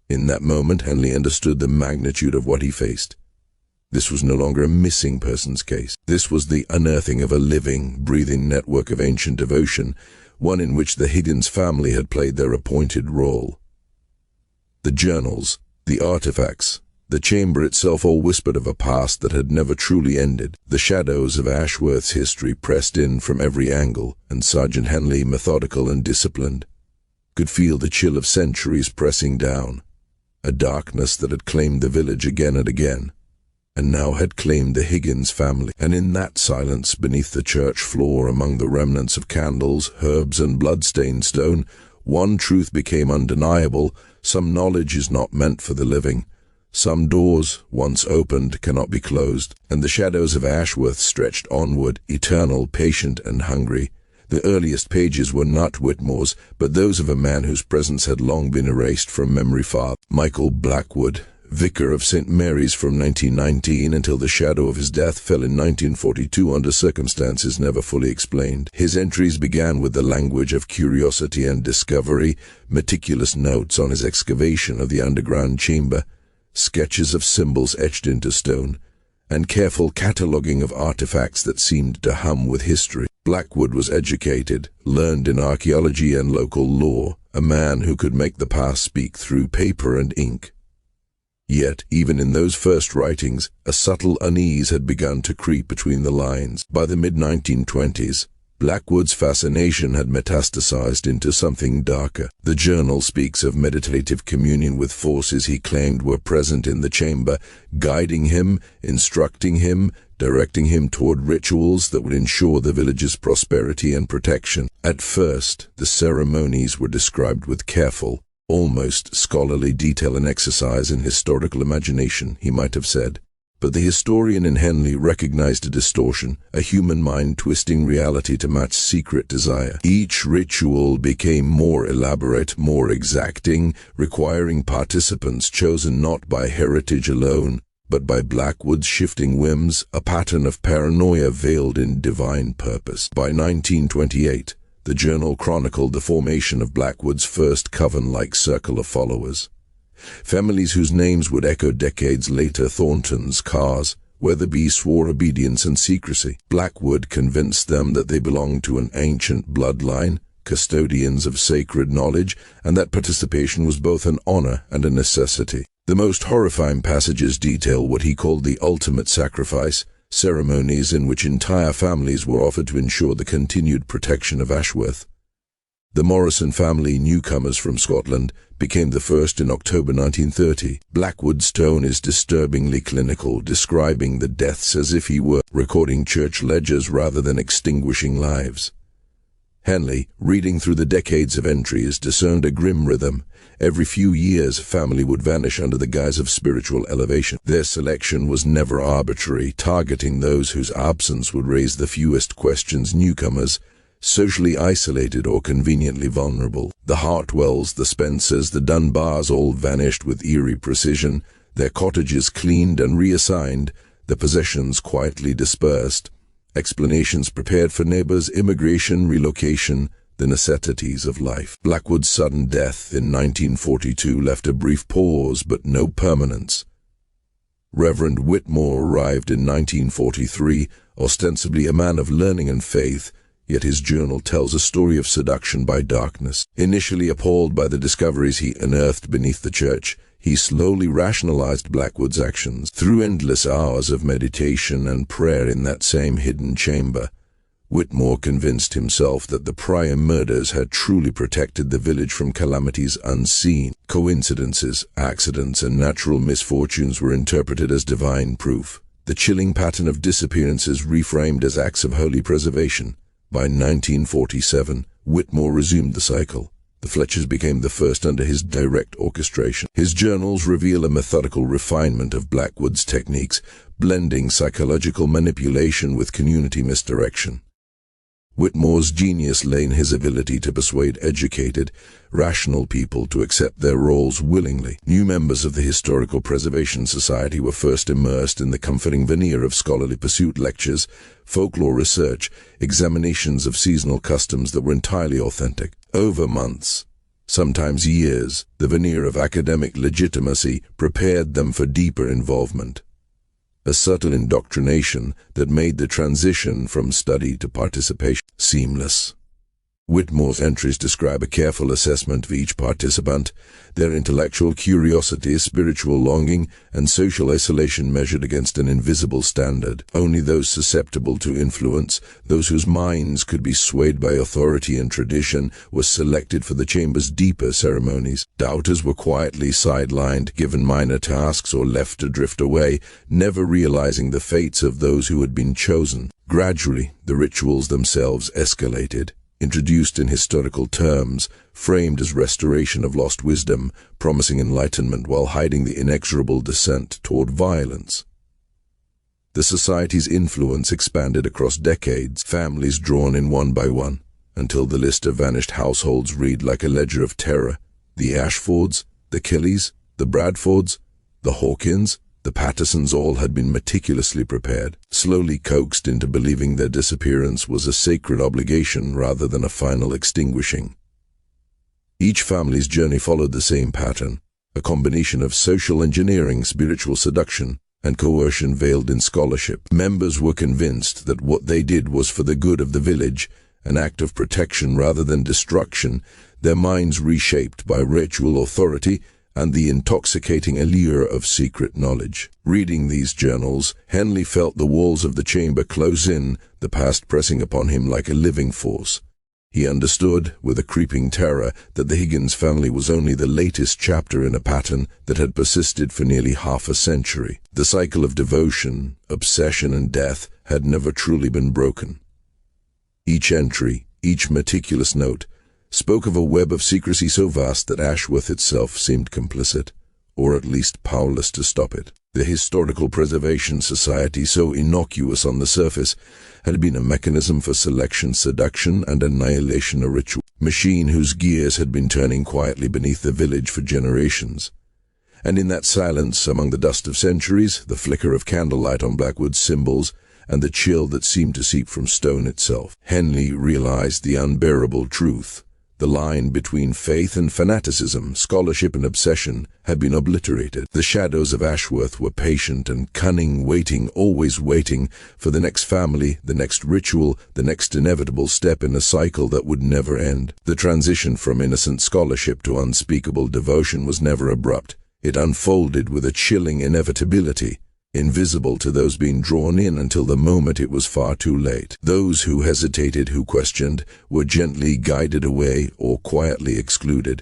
S1: In that moment, Henley understood the magnitude of what he faced. This was no longer a missing persons case. This was the unearthing of a living, breathing network of ancient devotion, one in which the Higgins family had played their appointed role. The journals, the artifacts, the chamber itself all whispered of a past that had never truly ended. The shadows of Ashworth's history pressed in from every angle, and Sergeant Henley, methodical and disciplined, could feel the chill of centuries pressing down, a darkness that had claimed the village again and again, and now had claimed the Higgins family. And in that silence, beneath the church floor, among the remnants of candles, herbs, and blood-stained stone, one truth became undeniable: some knowledge is not meant for the living. Some doors, once opened, cannot be closed. And the shadows of Ashworth stretched onward, eternal, patient, and hungry. The earliest pages were not Whitmore's, but those of a man whose presence had long been erased from memory. Father Michael Blackwood, vicar of St. Mary's from 1919 until the shadow of his death fell in 1942 under circumstances never fully explained. His entries began with the language of curiosity and discovery, meticulous notes on his excavation of the underground chamber, sketches of symbols etched into stone, and careful cataloguing of artifacts that seemed to hum with history. Blackwood was educated, learned in archaeology and local law, a man who could make the past speak through paper and ink. Yet, even in those first writings, a subtle unease had begun to creep between the lines. By the mid-1920s, Blackwood's fascination had metastasized into something darker. The journal speaks of meditative communion with forces he claimed were present in the chamber, guiding him, instructing him, directing him toward rituals that would ensure the village's prosperity and protection. At first, the ceremonies were described with careful, almost scholarly detail, and exercise in historical imagination, he might have said. But the historian in Henley recognized a distortion, a human mind twisting reality to match secret desire. Each ritual became more elaborate, more exacting, requiring participants chosen not by heritage alone, but by Blackwood's shifting whims, a pattern of paranoia veiled in divine purpose. By 1928, the journal chronicled the formation of Blackwood's first coven-like circle of followers. Families whose names would echo decades later: Thorntons, Carrs, Weatherby swore obedience and secrecy. Blackwood convinced them that they belonged to an ancient bloodline, custodians of sacred knowledge, and that participation was both an honor and a necessity. The most horrifying passages detail what he called the ultimate sacrifice, ceremonies in which entire families were offered to ensure the continued protection of Ashworth. The Morrison family, newcomers from Scotland, became the first in October 1930. Blackwood's tone is disturbingly clinical, describing the deaths as if he were recording church ledgers rather than extinguishing lives. Henley, reading through the decades of entries, discerned a grim rhythm. Every few years, a family would vanish under the guise of spiritual elevation. Their selection was never arbitrary, targeting those whose absence would raise the fewest questions: newcomers, socially isolated or conveniently vulnerable. The Hartwells, the Spencers, the Dunbars all vanished with eerie precision, their cottages cleaned and reassigned, their possessions quietly dispersed. Explanations prepared for neighbors, immigration, relocation, the necessities of life. Blackwood's sudden death in 1942 left a brief pause, but no permanence. Reverend Whitmore arrived in 1943, ostensibly a man of learning and faith, yet his journal tells a story of seduction by darkness. Initially appalled by the discoveries he unearthed beneath the church, he slowly rationalized Blackwood's actions. Through endless hours of meditation and prayer in that same hidden chamber, Whitmore convinced himself that the prior murders had truly protected the village from calamities unseen. Coincidences, accidents, and natural misfortunes were interpreted as divine proof. The chilling pattern of disappearances reframed as acts of holy preservation. By 1947, Whitmore resumed the cycle. The Fletchers became the first under his direct orchestration. His journals reveal a methodical refinement of Blackwood's techniques, blending psychological manipulation with community misdirection. Whitmore's genius lay in his ability to persuade educated, rational people to accept their roles willingly. New members of the Historical Preservation Society were first immersed in the comforting veneer of scholarly pursuit: lectures, folklore research, examinations of seasonal customs that were entirely authentic. Over months, sometimes years, the veneer of academic legitimacy prepared them for deeper involvement. A subtle indoctrination that made the transition from study to participation seamless. Whitmore's entries describe a careful assessment of each participant, their intellectual curiosity, spiritual longing, and social isolation measured against an invisible standard. Only those susceptible to influence, those whose minds could be swayed by authority and tradition, were selected for the chamber's deeper ceremonies. Doubters were quietly sidelined, given minor tasks, or left to drift away, never realizing the fates of those who had been chosen. Gradually, the rituals themselves escalated. Introduced in historical terms, framed as restoration of lost wisdom, promising enlightenment while hiding the inexorable descent toward violence. The society's influence expanded across decades, families drawn in one by one, until the list of vanished households read like a ledger of terror. The Ashfords, the Kellys, the Bradfords, the Hawkins, the Pattersons all had been meticulously prepared, slowly coaxed into believing their disappearance was a sacred obligation rather than a final extinguishing. Each family's journey followed the same pattern, a combination of social engineering, spiritual seduction, and coercion veiled in scholarship. Members were convinced that what they did was for the good of the village, an act of protection rather than destruction, their minds reshaped by ritual authority and the intoxicating allure of secret knowledge. Reading these journals, Henley felt the walls of the chamber close in, the past pressing upon him like a living force. He understood, with a creeping terror, that the Higgins family was only the latest chapter in a pattern that had persisted for nearly half a century. The cycle of devotion, obsession, and death had never truly been broken. Each entry, each meticulous note, spoke of a web of secrecy so vast that Ashworth itself seemed complicit, or at least powerless to stop it. The Historical Preservation Society, so innocuous on the surface, had been a mechanism for selection, seduction, and annihilation, a ritual machine whose gears had been turning quietly beneath the village for generations. And in that silence, among the dust of centuries, the flicker of candlelight on Blackwood's symbols, and the chill that seemed to seep from stone itself, Henley realized the unbearable truth. The line between faith and fanaticism, scholarship and obsession, had been obliterated. The shadows of Ashworth were patient and cunning, waiting, always waiting, for the next family, the next ritual, the next inevitable step in a cycle that would never end. The transition from innocent scholarship to unspeakable devotion was never abrupt. It unfolded with a chilling inevitability, invisible to those being drawn in until the moment it was far too late. Those who hesitated, who questioned, were gently guided away or quietly excluded.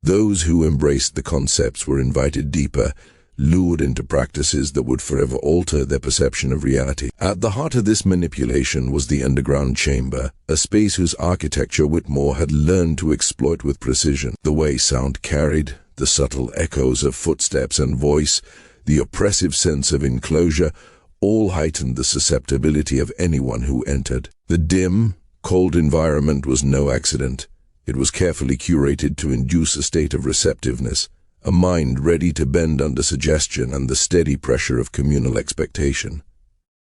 S1: Those who embraced the concepts were invited deeper, lured into practices that would forever alter their perception of reality. At the heart of this manipulation was the underground chamber, a space whose architecture Whitmore had learned to exploit with precision. The way sound carried, the subtle echoes of footsteps and voice, the oppressive sense of enclosure, all heightened the susceptibility of anyone who entered. The dim, cold environment was no accident. It was carefully curated to induce a state of receptiveness, a mind ready to bend under suggestion and the steady pressure of communal expectation.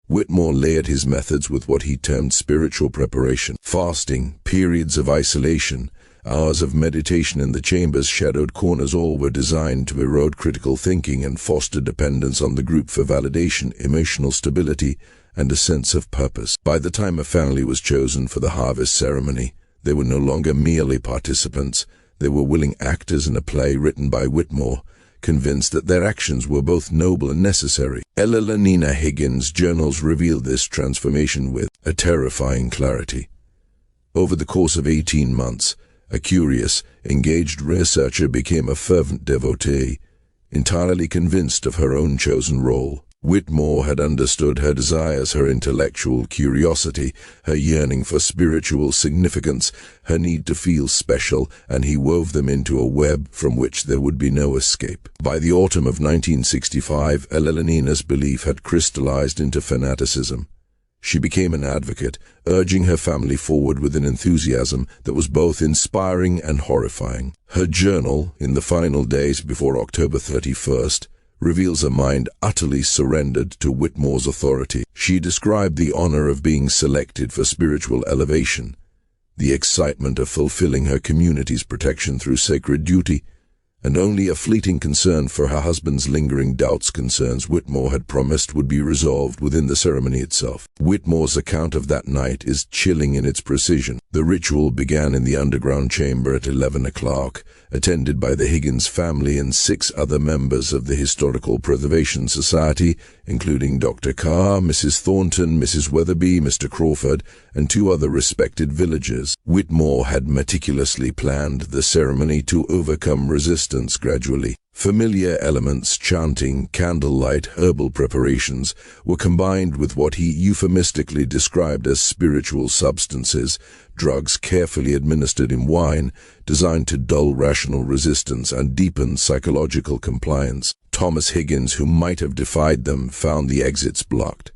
S1: Whitmore layered his methods with what he termed spiritual preparation. Fasting, periods of isolation, hours of meditation in the chamber's shadowed corners, all were designed to erode critical thinking and foster dependence on the group for validation, emotional stability, and a sense of purpose. By the time a family was chosen for the harvest ceremony, they were no longer merely participants. They were willing actors in a play written by Whitmore, convinced that their actions were both noble and necessary. Elenina Higgins' journals revealed this transformation with a terrifying clarity. Over the course of 18 months, a curious, engaged researcher became a fervent devotee, entirely convinced of her own chosen role. Whitmore had understood her desires, her intellectual curiosity, her yearning for spiritual significance, her need to feel special, and he wove them into a web from which there would be no escape. By the autumn of 1965, Elenina's belief had crystallized into fanaticism. She became an advocate, urging her family forward with an enthusiasm that was both inspiring and horrifying. Her journal, in the final days before October 31st, reveals a mind utterly surrendered to Whitmore's authority. She described the honor of being selected for spiritual elevation, the excitement of fulfilling her community's protection through sacred duty, and only a fleeting concern for her husband's lingering doubts, concerns Whitmore had promised would be resolved within the ceremony itself. Whitmore's account of that night is chilling in its precision. The ritual began in the underground chamber at 11 o'clock, attended by the Higgins family and 6 other members of the Historical Preservation Society, including Dr. Carr, Mrs. Thornton, Mrs. Weatherby, Mr. Crawford, and 2 other respected villagers. Whitmore had meticulously planned the ceremony to overcome resistance gradually. Familiar elements, chanting, candlelight, herbal preparations, were combined with what he euphemistically described as spiritual substances, drugs carefully administered in wine, designed to dull rational resistance and deepen psychological compliance. Thomas Higgins, who might have defied them, found the exits blocked.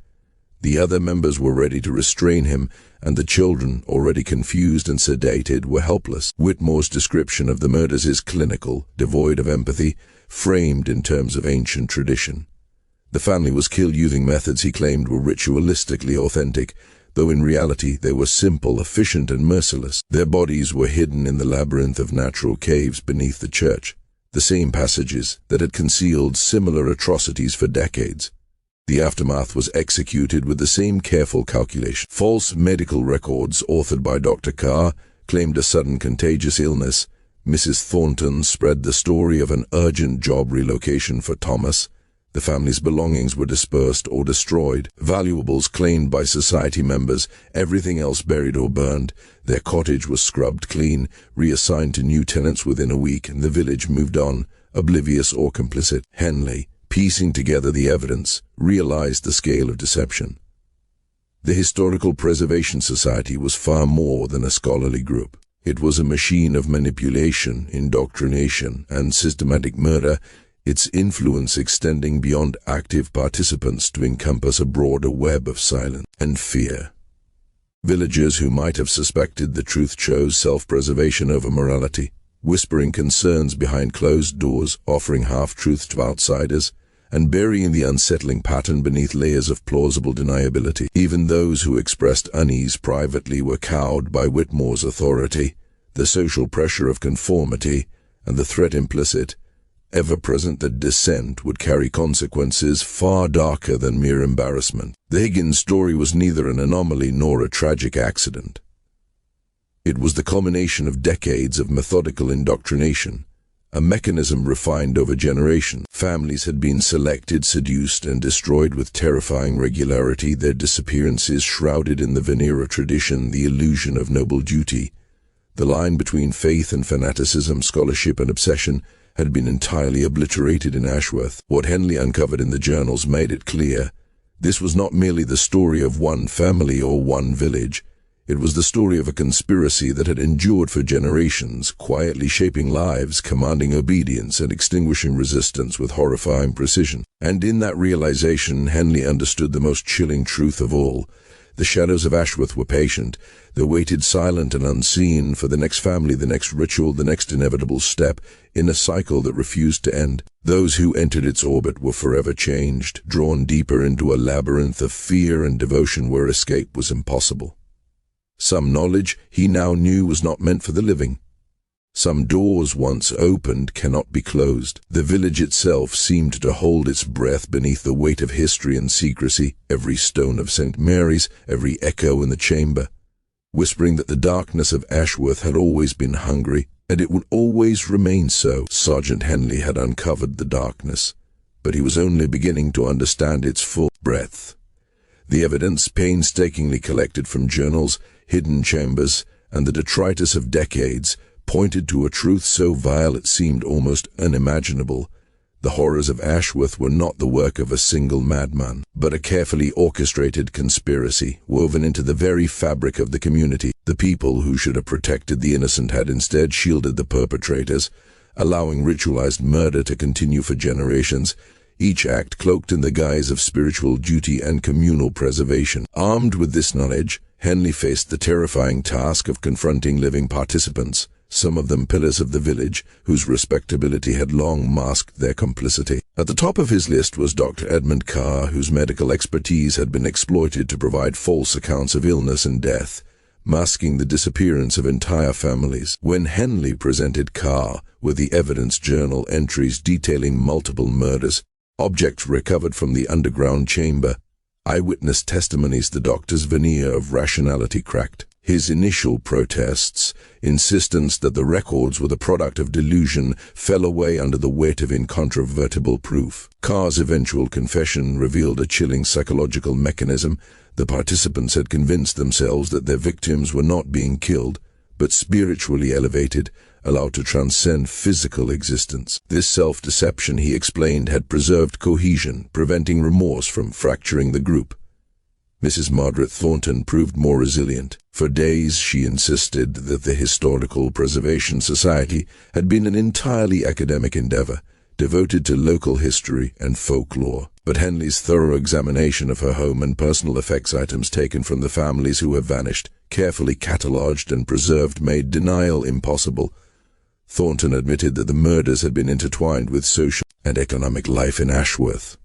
S1: The other members were ready to restrain him, and the children, already confused and sedated, were helpless. Whitmore's description of the murders is clinical, devoid of empathy, framed in terms of ancient tradition. The family was killed using methods he claimed were ritualistically authentic, though in reality they were simple, efficient, and merciless. Their bodies were hidden in the labyrinth of natural caves beneath the church, the same passages that had concealed similar atrocities for decades. The aftermath was executed with the same careful calculation. False medical records, authored by Dr. Carr, claimed a sudden contagious illness. Mrs. Thornton spread the story of an urgent job relocation for Thomas. The family's belongings were dispersed or destroyed, valuables claimed by society members, everything else buried or burned. Their cottage was scrubbed clean, reassigned to new tenants within a week, and the village moved on, oblivious or complicit. Henley, piecing together the evidence, realized the scale of deception. The Historical Preservation Society was far more than a scholarly group. It was a machine of manipulation, indoctrination, and systematic murder, its influence extending beyond active participants to encompass a broader web of silence and fear. Villagers who might have suspected the truth chose self-preservation over morality. whispering concerns behind closed doors, offering half-truths to outsiders, and burying the unsettling pattern beneath layers of plausible deniability. Even those who expressed unease privately were cowed by Whitmore's authority, the social pressure of conformity, and the threat implicit, ever-present, that dissent would carry consequences far darker than mere embarrassment. The Higgins story was neither an anomaly nor a tragic accident. It was the culmination of decades of methodical indoctrination, a mechanism refined over generations. Families had been selected, seduced, and destroyed with terrifying regularity, their disappearances shrouded in the veneer of tradition, the illusion of noble duty. The line between faith and fanaticism, scholarship and obsession, had been entirely obliterated in Ashworth. What Henley uncovered in the journals made it clear. This was not merely the story of one family or one village. It was the story of a conspiracy that had endured for generations, quietly shaping lives, commanding obedience, and extinguishing resistance with horrifying precision. And in that realization, Henley understood the most chilling truth of all. The shadows of Ashworth were patient. They waited silent and unseen for the next family, the next ritual, the next inevitable step in a cycle that refused to end. Those who entered its orbit were forever changed, drawn deeper into a labyrinth of fear and devotion where escape was impossible. Some knowledge, he now knew, was not meant for the living. Some doors once opened cannot be closed. The village itself seemed to hold its breath beneath the weight of history and secrecy, every stone of St. Mary's, every echo in the chamber, whispering that the darkness of Ashworth had always been hungry, and it would always remain so. Sergeant Henley had uncovered the darkness, but he was only beginning to understand its full breadth. The evidence, painstakingly collected from journals, hidden chambers, and the detritus of decades, pointed to a truth so vile it seemed almost unimaginable. The horrors of Ashworth were not the work of a single madman, but a carefully orchestrated conspiracy, woven into the very fabric of the community. The people who should have protected the innocent had instead shielded the perpetrators, allowing ritualized murder to continue for generations, each act cloaked in the guise of spiritual duty and communal preservation. Armed with this knowledge, Henley faced the terrifying task of confronting living participants, some of them pillars of the village, whose respectability had long masked their complicity. At the top of his list was Dr. Edmund Carr, whose medical expertise had been exploited to provide false accounts of illness and death, masking the disappearance of entire families. When Henley presented Carr with the evidence journal entries detailing multiple murders, objects recovered from the underground chamber, eyewitness testimonies, the doctor's veneer of rationality cracked. His initial protests, insistence that the records were the product of delusion, fell away under the weight of incontrovertible proof. Carr's eventual confession revealed a chilling psychological mechanism. The participants had convinced themselves that their victims were not being killed, but spiritually elevated, allowed to transcend physical existence. This self-deception, he explained, had preserved cohesion, preventing remorse from fracturing the group. Mrs. Margaret Thornton proved more resilient. For days she insisted that the Historical Preservation Society had been an entirely academic endeavor, devoted to local history and folklore. But Henley's thorough examination of her home and personal effects items taken from the families who have vanished, carefully catalogued and preserved, made denial impossible. Thornton admitted that the murders had been intertwined with social and economic life in Ashworth.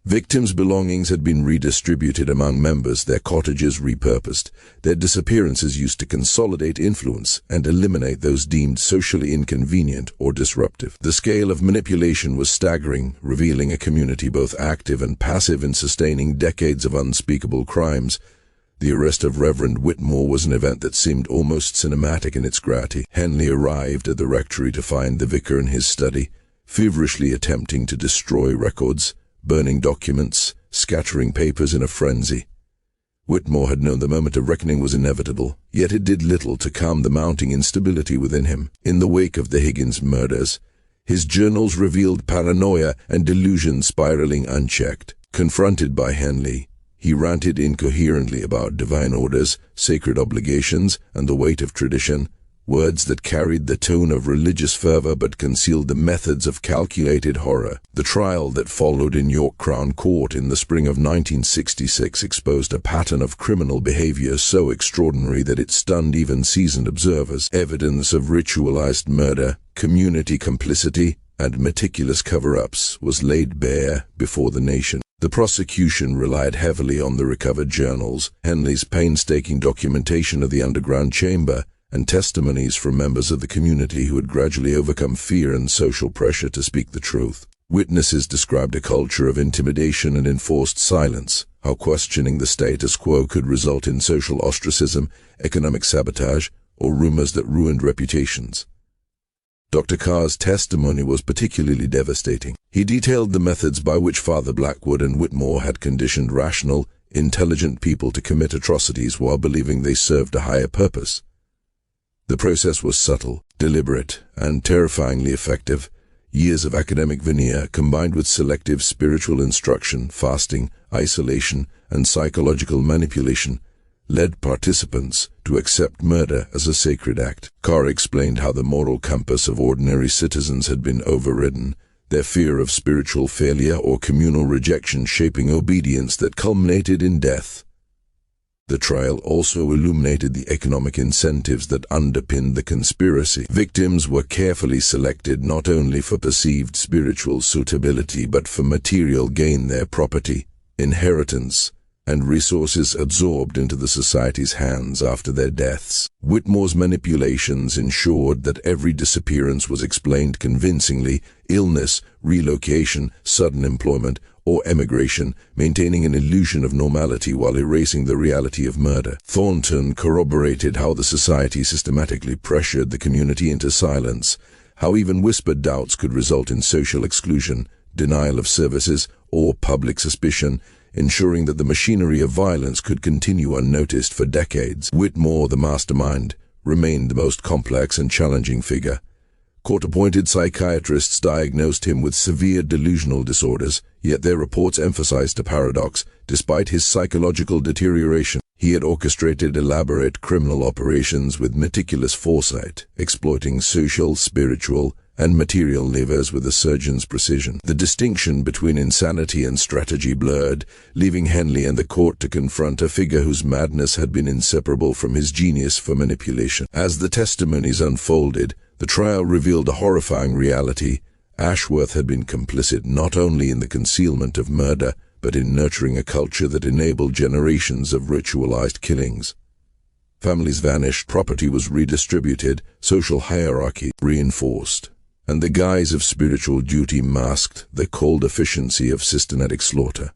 S1: Victims' belongings had been redistributed among members, their cottages repurposed, their disappearances used to consolidate influence and eliminate those deemed socially inconvenient or disruptive. The scale of manipulation was staggering, revealing a community both active and passive in sustaining decades of unspeakable crimes. The arrest of Reverend Whitmore was an event that seemed almost cinematic in its gravity. Henley arrived at the rectory to find the vicar in his study, feverishly attempting to destroy records, burning documents, scattering papers in a frenzy. Whitmore had known the moment of reckoning was inevitable, yet it did little to calm the mounting instability within him. In the wake of the Higgins murders, his journals revealed paranoia and delusion spiraling unchecked. Confronted by Henley, he ranted incoherently about divine orders, sacred obligations, and the weight of tradition, words that carried the tone of religious fervor but concealed the methods of calculated horror. The trial that followed in York Crown Court in the spring of 1966 exposed a pattern of criminal behavior so extraordinary that it stunned even seasoned observers. Evidence of ritualized murder, community complicity, and meticulous cover-ups was laid bare before the nation. The prosecution relied heavily on the recovered journals, Henley's painstaking documentation of the underground chamber, and testimonies from members of the community who had gradually overcome fear and social pressure to speak the truth. Witnesses described a culture of intimidation and enforced silence, how questioning the status quo could result in social ostracism, economic sabotage, or rumors that ruined reputations. Dr. Carr's testimony was particularly devastating. He detailed the methods by which Father Blackwood and Whitmore had conditioned rational, intelligent people to commit atrocities while believing they served a higher purpose. The process was subtle, deliberate, and terrifyingly effective. Years of academic veneer combined with selective spiritual instruction, fasting, isolation, and psychological manipulation led participants to accept murder as a sacred act. Carr explained how the moral compass of ordinary citizens had been overridden, their fear of spiritual failure or communal rejection shaping obedience that culminated in death. The trial also illuminated the economic incentives that underpinned the conspiracy. Victims were carefully selected not only for perceived spiritual suitability but for material gain, their property, inheritance, and resources absorbed into the society's hands after their deaths. Whitmore's manipulations ensured that every disappearance was explained convincingly: illness, relocation, sudden employment, or emigration, maintaining an illusion of normality while erasing the reality of murder. Thornton corroborated how the society systematically pressured the community into silence, how even whispered doubts could result in social exclusion, denial of services, or public suspicion, ensuring that the machinery of violence could continue unnoticed for decades. Whitmore, the mastermind, remained the most complex and challenging figure. Court-appointed psychiatrists diagnosed him with severe delusional disorders, yet their reports emphasized a paradox. Despite his psychological deterioration, he had orchestrated elaborate criminal operations with meticulous foresight, exploiting social, spiritual, and material levers with a surgeon's precision. The distinction between insanity and strategy blurred, leaving Henley and the court to confront a figure whose madness had been inseparable from his genius for manipulation. As the testimonies unfolded, the trial revealed a horrifying reality. Ashworth had been complicit not only in the concealment of murder, but in nurturing a culture that enabled generations of ritualized killings. Families vanished, property was redistributed, social hierarchy reinforced, and the guise of spiritual duty masked the cold efficiency of systematic slaughter.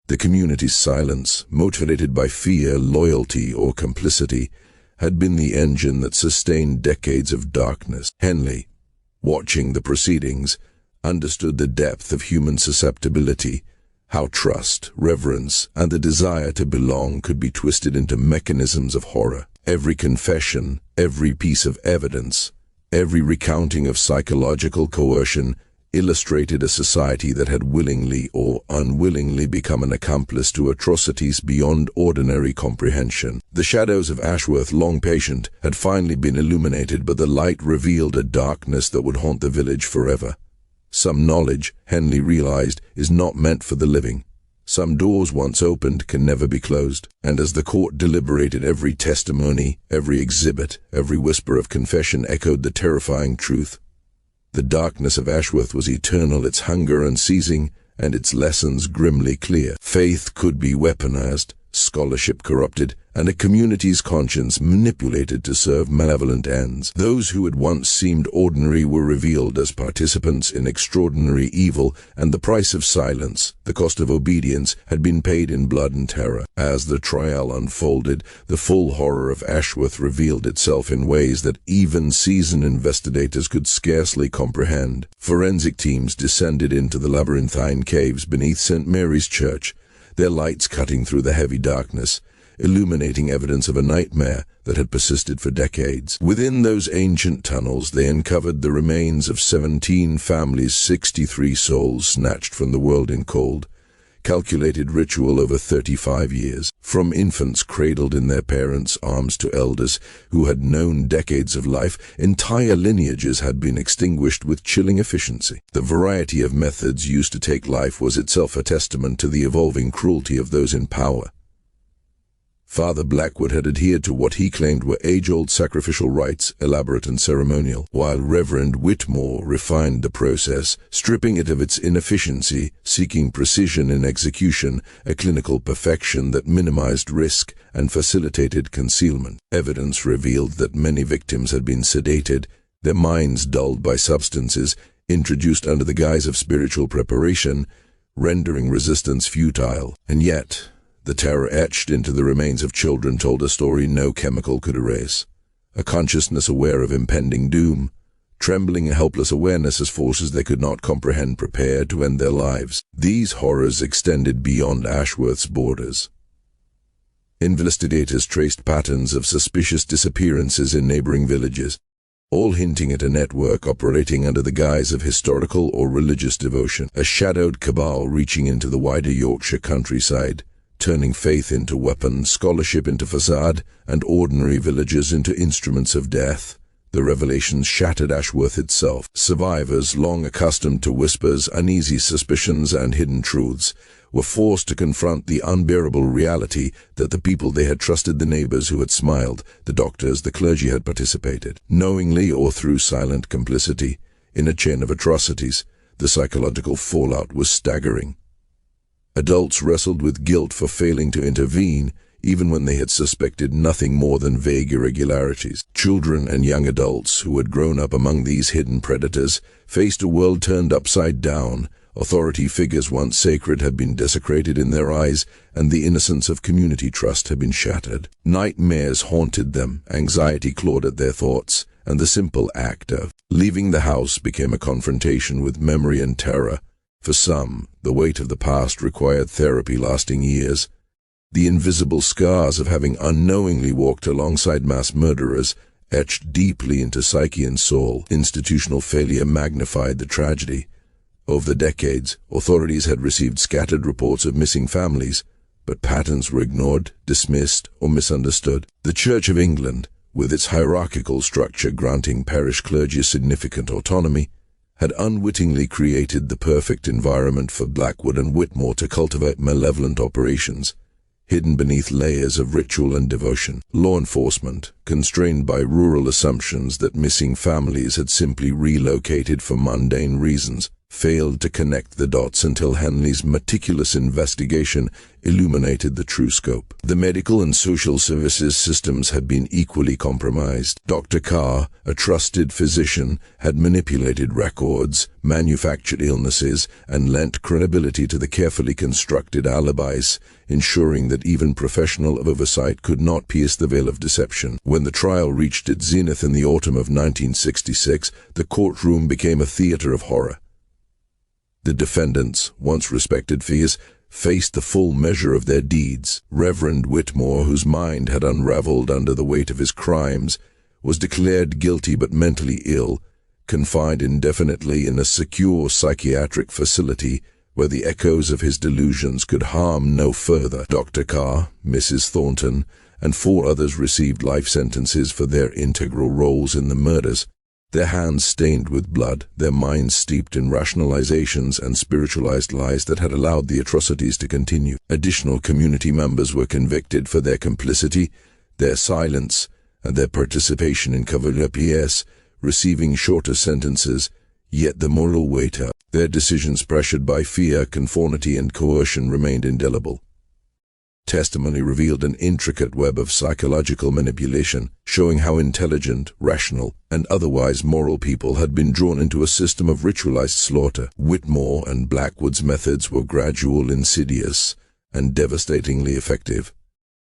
S1: The community's silence, motivated by fear, loyalty, or complicity, had been the engine that sustained decades of darkness. Henley, watching the proceedings, understood the depth of human susceptibility, how trust, reverence, and the desire to belong could be twisted into mechanisms of horror. Every confession, every piece of evidence, every recounting of psychological coercion illustrated a society that had willingly or unwillingly become an accomplice to atrocities beyond ordinary comprehension. The shadows of Ashworth, long patient, had finally been illuminated, but the light revealed a darkness that would haunt the village forever. Some knowledge, Henley realized, is not meant for the living. Some doors once opened can never be closed. And as the court deliberated, every testimony, every exhibit, every whisper of confession echoed the terrifying truth. The darkness of Ashworth was eternal, its hunger unceasing, and its lessons grimly clear. Faith could be weaponized, scholarship corrupted, and a community's conscience manipulated to serve malevolent ends. Those who had once seemed ordinary were revealed as participants in extraordinary evil, and the price of silence, the cost of obedience, had been paid in blood and terror. As the trial unfolded, the full horror of Ashworth revealed itself in ways that even seasoned investigators could scarcely comprehend. Forensic teams descended into the labyrinthine caves beneath St. Mary's Church, their lights cutting through the heavy darkness, illuminating evidence of a nightmare that had persisted for decades. Within those ancient tunnels, they uncovered the remains of 17 families, 63 souls snatched from the world in cold, calculated ritual over 35 years. From infants cradled in their parents' arms to elders who had known decades of life, entire lineages had been extinguished with chilling efficiency. The variety of methods used to take life was itself a testament to the evolving cruelty of those in power. Father Blackwood had adhered to what he claimed were age-old sacrificial rites, elaborate and ceremonial, while Reverend Whitmore refined the process, stripping it of its inefficiency, seeking precision in execution, a clinical perfection that minimized risk and facilitated concealment. Evidence revealed that many victims had been sedated, their minds dulled by substances introduced under the guise of spiritual preparation, rendering resistance futile. And yet, the terror etched into the remains of children told a story no chemical could erase. A consciousness aware of impending doom, trembling in helpless awareness as forces they could not comprehend prepared to end their lives. These horrors extended beyond Ashworth's borders. Investigators traced patterns of suspicious disappearances in neighboring villages, all hinting at a network operating under the guise of historical or religious devotion, a shadowed cabal reaching into the wider Yorkshire countryside, turning faith into weapon, scholarship into facade, and ordinary villagers into instruments of death. The revelations shattered Ashworth itself. Survivors, long accustomed to whispers, uneasy suspicions, and hidden truths, were forced to confront the unbearable reality that the people they had trusted, the neighbors who had smiled, the doctors, the clergy, had participated, knowingly or through silent complicity, in a chain of atrocities. The psychological fallout was staggering. Adults wrestled with guilt for failing to intervene, even when they had suspected nothing more than vague irregularities. Children and young adults who had grown up among these hidden predators faced a world turned upside down. Authority figures once sacred had been desecrated in their eyes, and the innocence of community trust had been shattered. Nightmares haunted them, anxiety clawed at their thoughts, and the simple act of leaving the house became a confrontation with memory and terror. For some, the weight of the past required therapy lasting years. The invisible scars of having unknowingly walked alongside mass murderers etched deeply into psyche and soul. Institutional failure magnified the tragedy. Over the decades, authorities had received scattered reports of missing families, but patterns were ignored, dismissed, or misunderstood. The Church of England, with its hierarchical structure granting parish clergy significant autonomy, had unwittingly created the perfect environment for Blackwood and Whitmore to cultivate malevolent operations, hidden beneath layers of ritual and devotion. Law enforcement, constrained by rural assumptions that missing families had simply relocated for mundane reasons, failed to connect the dots until Henley's meticulous investigation illuminated the true scope. The medical and social services systems had been equally compromised. Dr. Carr, a trusted physician, had manipulated records, manufactured illnesses, and lent credibility to the carefully constructed alibis, ensuring that even professional oversight could not pierce the veil of deception. When the trial reached its zenith in the autumn of 1966, the courtroom became a theater of horror. The defendants, once respected figures, faced the full measure of their deeds. Reverend Whitmore, whose mind had unraveled under the weight of his crimes, was declared guilty but mentally ill, confined indefinitely in a secure psychiatric facility where the echoes of his delusions could harm no further. Dr. Carr, Mrs. Thornton, and 4 others received life sentences for their integral roles in the murders. Their hands stained with blood, their minds steeped in rationalizations and spiritualized lies that had allowed the atrocities to continue. Additional community members were convicted for their complicity, their silence, and their participation in cover-ups, receiving shorter sentences, yet the moral weight of their decisions, pressured by fear, conformity, and coercion, remained indelible. Testimony revealed an intricate web of psychological manipulation, showing how intelligent, rational, and otherwise moral people had been drawn into a system of ritualized slaughter. Whitmore and Blackwood's methods were gradual, insidious, and devastatingly effective.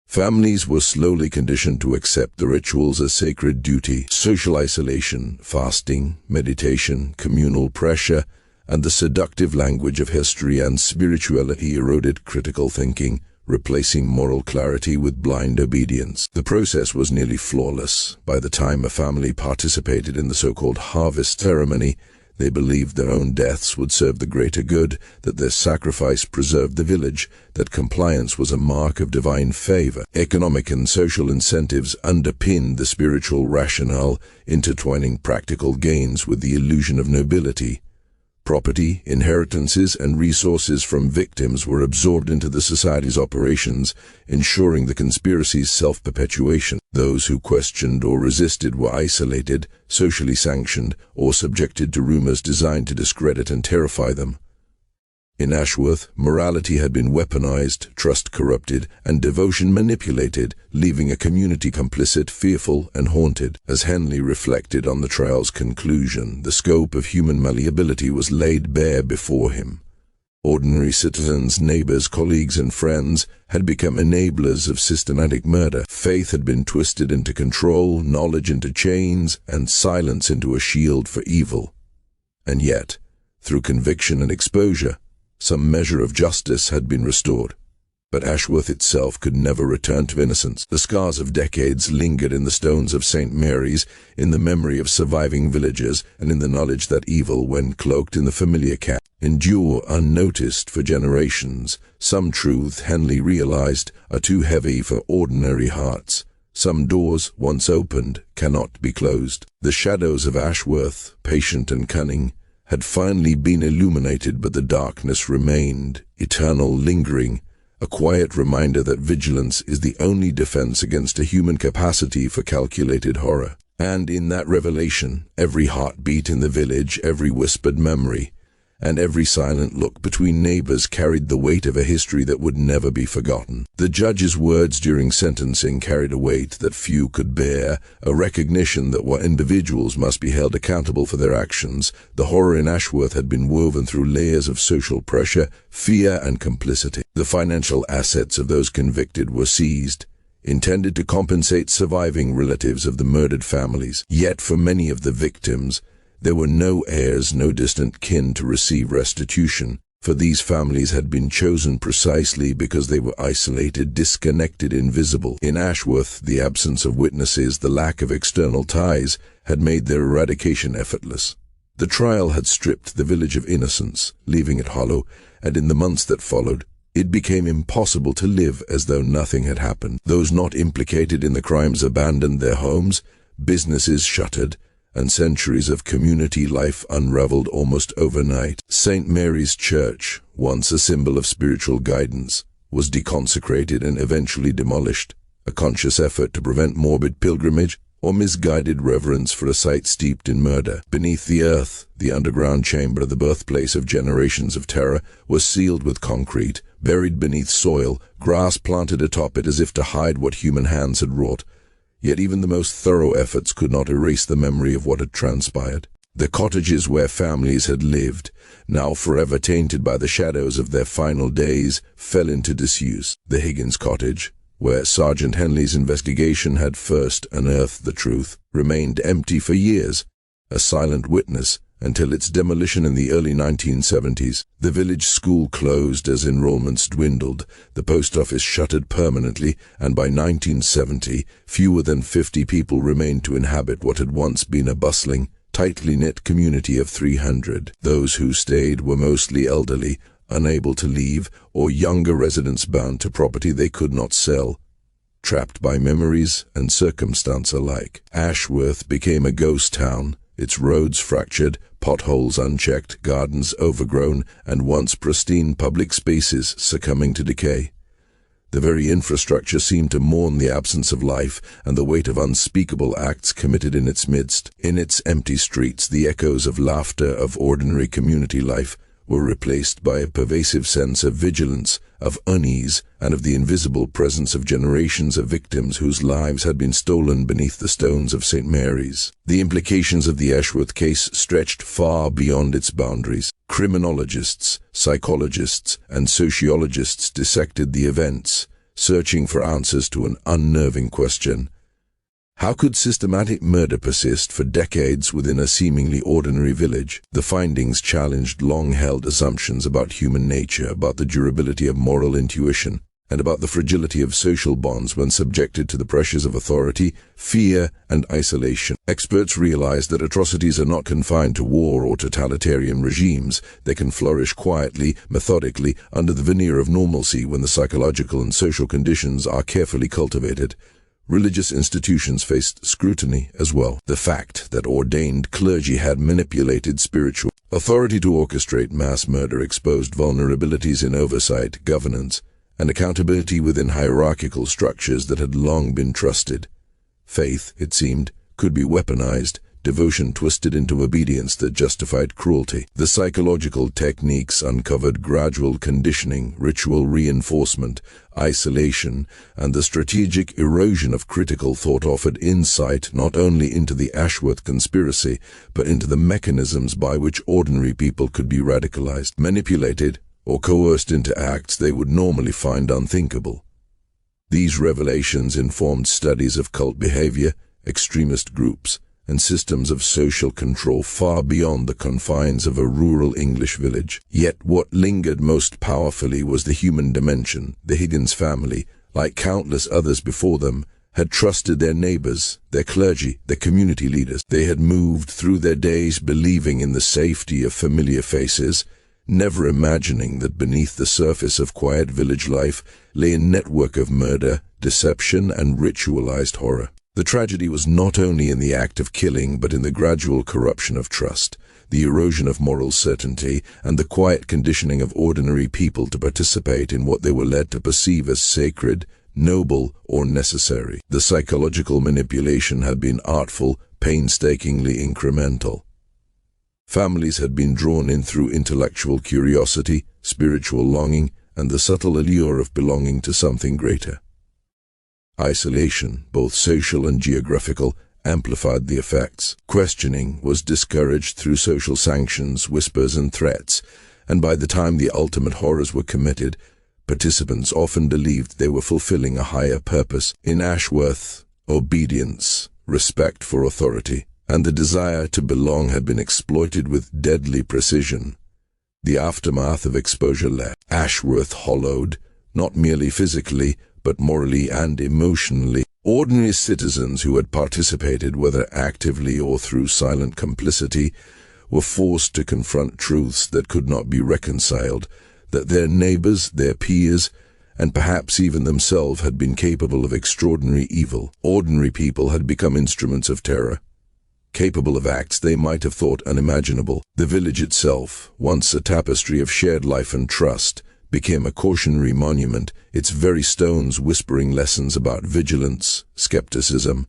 S1: Families were slowly conditioned to accept the rituals as sacred duty. Social isolation, fasting, meditation, communal pressure, and the seductive language of history and spirituality eroded critical thinking, replacing moral clarity with blind obedience. The process was nearly flawless. By the time a family participated in the so-called harvest ceremony, They believed their own deaths would serve the greater good, that their sacrifice preserved the village, that compliance was a mark of divine favor. Economic and social incentives underpinned the spiritual rationale, intertwining practical gains with the illusion of nobility. Property, inheritances, and resources from victims were absorbed into the society's operations, ensuring the conspiracy's self-perpetuation. Those who questioned or resisted were isolated, socially sanctioned, or subjected to rumors designed to discredit and terrify them. In Ashworth, morality had been weaponized, trust corrupted, and devotion manipulated, leaving a community complicit, fearful, and haunted. As Henley reflected on the trial's conclusion, the scope of human malleability was laid bare before him. Ordinary citizens, neighbors, colleagues, and friends had become enablers of systematic murder. Faith had been twisted into control, knowledge into chains, and silence into a shield for evil. And yet, through conviction and exposure, some measure of justice had been restored. But Ashworth itself could never return to innocence. The scars of decades lingered in the stones of St. Mary's, in the memory of surviving villagers, and in the knowledge that evil, when cloaked in the familiar cap, endure unnoticed for generations. Some truths, Henley realized, are too heavy for ordinary hearts. Some doors, once opened, cannot be closed. The shadows of Ashworth, patient and cunning, had finally been illuminated, but the darkness remained, eternal, lingering, a quiet reminder that vigilance is the only defense against a human capacity for calculated horror. And in that revelation, every heartbeat in the village, every whispered memory, and every silent look between neighbors carried the weight of a history that would never be forgotten. The judge's words during sentencing carried a weight that few could bear, a recognition that while individuals must be held accountable for their actions, the horror in Ashworth had been woven through layers of social pressure, fear, and complicity. The financial assets of those convicted were seized, intended to compensate surviving relatives of the murdered families. Yet for many of the victims, there were no heirs, no distant kin to receive restitution, for these families had been chosen precisely because they were isolated, disconnected, invisible. In Ashworth, the absence of witnesses, the lack of external ties, had made their eradication effortless. The trial had stripped the village of innocence, leaving it hollow, and in the months that followed, it became impossible to live as though nothing had happened. Those not implicated in the crimes abandoned their homes, businesses shuttered, and centuries of community life unraveled almost overnight. St. Mary's Church, once a symbol of spiritual guidance, was deconsecrated and eventually demolished, a conscious effort to prevent morbid pilgrimage or misguided reverence for a site steeped in murder. Beneath the earth, the underground chamber, the birthplace of generations of terror, was sealed with concrete, buried beneath soil, grass planted atop it as if to hide what human hands had wrought. Yet even the most thorough efforts could not erase the memory of what had transpired. The cottages where families had lived, now forever tainted by the shadows of their final days, fell into disuse. The Higgins cottage, where Sergeant Henley's investigation had first unearthed the truth, remained empty for years, a silent witness, until its demolition in the early 1970s. The village school closed as enrollments dwindled, the post office shuttered permanently, and by 1970, fewer than 50 people remained to inhabit what had once been a bustling, tightly knit community of 300. Those who stayed were mostly elderly, unable to leave, or younger residents bound to property they could not sell, trapped by memories and circumstance alike. Ashworth became a ghost town, its roads fractured, potholes unchecked, gardens overgrown, and once pristine public spaces succumbing to decay. The very infrastructure seemed to mourn the absence of life and the weight of unspeakable acts committed in its midst. In its empty streets, the echoes of laughter, of ordinary community life, were replaced by a pervasive sense of vigilance, of unease, and of the invisible presence of generations of victims whose lives had been stolen beneath the stones of St. Mary's. The implications of the Ashworth case stretched far beyond its boundaries. Criminologists, psychologists, and sociologists dissected the events, searching for answers to an unnerving question. How could systematic murder persist for decades within a seemingly ordinary village? The findings challenged long-held assumptions about human nature, about the durability of moral intuition, and about the fragility of social bonds when subjected to the pressures of authority, fear, and isolation. Experts realize that atrocities are not confined to war or totalitarian regimes. They can flourish quietly, methodically, under the veneer of normalcy when the psychological and social conditions are carefully cultivated. Religious institutions faced scrutiny as well. The fact that ordained clergy had manipulated spiritual authority to orchestrate mass murder exposed vulnerabilities in oversight, governance, and accountability within hierarchical structures that had long been trusted. Faith, it seemed, could be weaponized, devotion twisted into obedience that justified cruelty. The psychological techniques uncovered gradual conditioning, ritual reinforcement, isolation, and the strategic erosion of critical thought offered insight not only into the Ashworth conspiracy, but into the mechanisms by which ordinary people could be radicalized, manipulated, or coerced into acts they would normally find unthinkable. These revelations informed studies of cult behavior, extremist groups, and systems of social control far beyond the confines of a rural English village. Yet what lingered most powerfully was the human dimension. The Higgins family, like countless others before them, had trusted their neighbors, their clergy, their community leaders. They had moved through their days believing in the safety of familiar faces, never imagining that beneath the surface of quiet village life lay a network of murder, deception, and ritualized horror. The tragedy was not only in the act of killing, but in the gradual corruption of trust, the erosion of moral certainty, and the quiet conditioning of ordinary people to participate in what they were led to perceive as sacred, noble, or necessary. The psychological manipulation had been artful, painstakingly incremental. Families had been drawn in through intellectual curiosity, spiritual longing, and the subtle allure of belonging to something greater. Isolation, both social and geographical, amplified the effects. Questioning was discouraged through social sanctions, whispers, and threats, and by the time the ultimate horrors were committed, participants often believed they were fulfilling a higher purpose. In Ashworth, obedience, respect for authority, and the desire to belong had been exploited with deadly precision. The aftermath of exposure left Ashworth hollowed, not merely physically, but morally and emotionally. Ordinary citizens who had participated, whether actively or through silent complicity, were forced to confront truths that could not be reconciled, that their neighbors, their peers, and perhaps even themselves had been capable of extraordinary evil. Ordinary people had become instruments of terror, capable of acts they might have thought unimaginable. The village itself, once a tapestry of shared life and trust, became a cautionary monument, its very stones whispering lessons about vigilance, skepticism,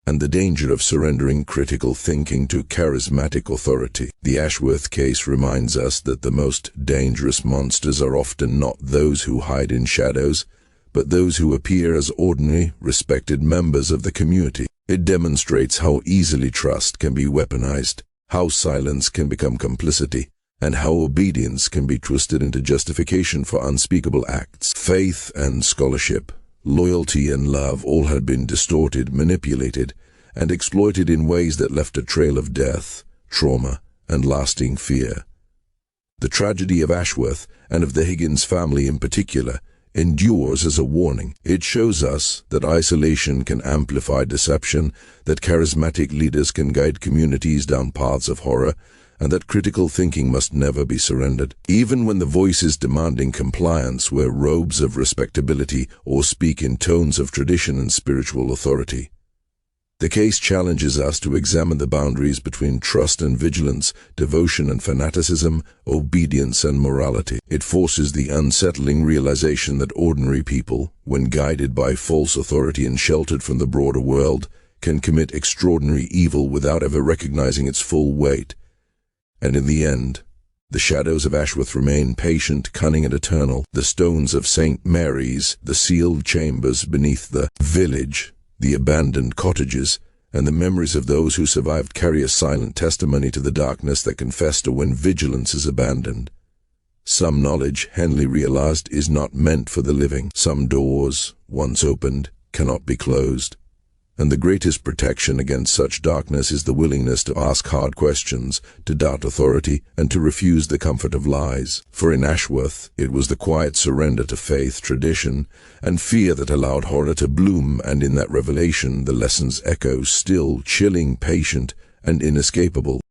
S1: and the danger of surrendering critical thinking to charismatic authority. The Ashworth case reminds us that the most dangerous monsters are often not those who hide in shadows, but those who appear as ordinary, respected members of the community. It demonstrates how easily trust can be weaponized, how silence can become complicity, and how obedience can be twisted into justification for unspeakable acts. Faith and scholarship, loyalty and love all had been distorted, manipulated, and exploited in ways that left a trail of death, trauma, and lasting fear. The tragedy of Ashworth, and of the Higgins family in particular, endures as a warning. It shows us that isolation can amplify deception, that charismatic leaders can guide communities down paths of horror, and that critical thinking must never be surrendered. Even when the voices demanding compliance wear robes of respectability or speak in tones of tradition and spiritual authority. The case challenges us to examine the boundaries between trust and vigilance, devotion and fanaticism, obedience and morality. It forces the unsettling realization that ordinary people, when guided by false authority and sheltered from the broader world, can commit extraordinary evil without ever recognizing its full weight. And in the end, the shadows of Ashworth remain patient, cunning, and eternal. The stones of St. Mary's, the sealed chambers beneath the village, the abandoned cottages, and the memories of those who survived carry a silent testimony to the darkness that can fester when vigilance is abandoned. Some knowledge, Henley realized, is not meant for the living. Some doors, once opened, cannot be closed. And the greatest protection against such darkness is the willingness to ask hard questions, to doubt authority, and to refuse the comfort of lies. For in Ashworth, it was the quiet surrender to faith, tradition, and fear that allowed horror to bloom, and in that revelation the lessons echo, still, chilling, patient, and inescapable.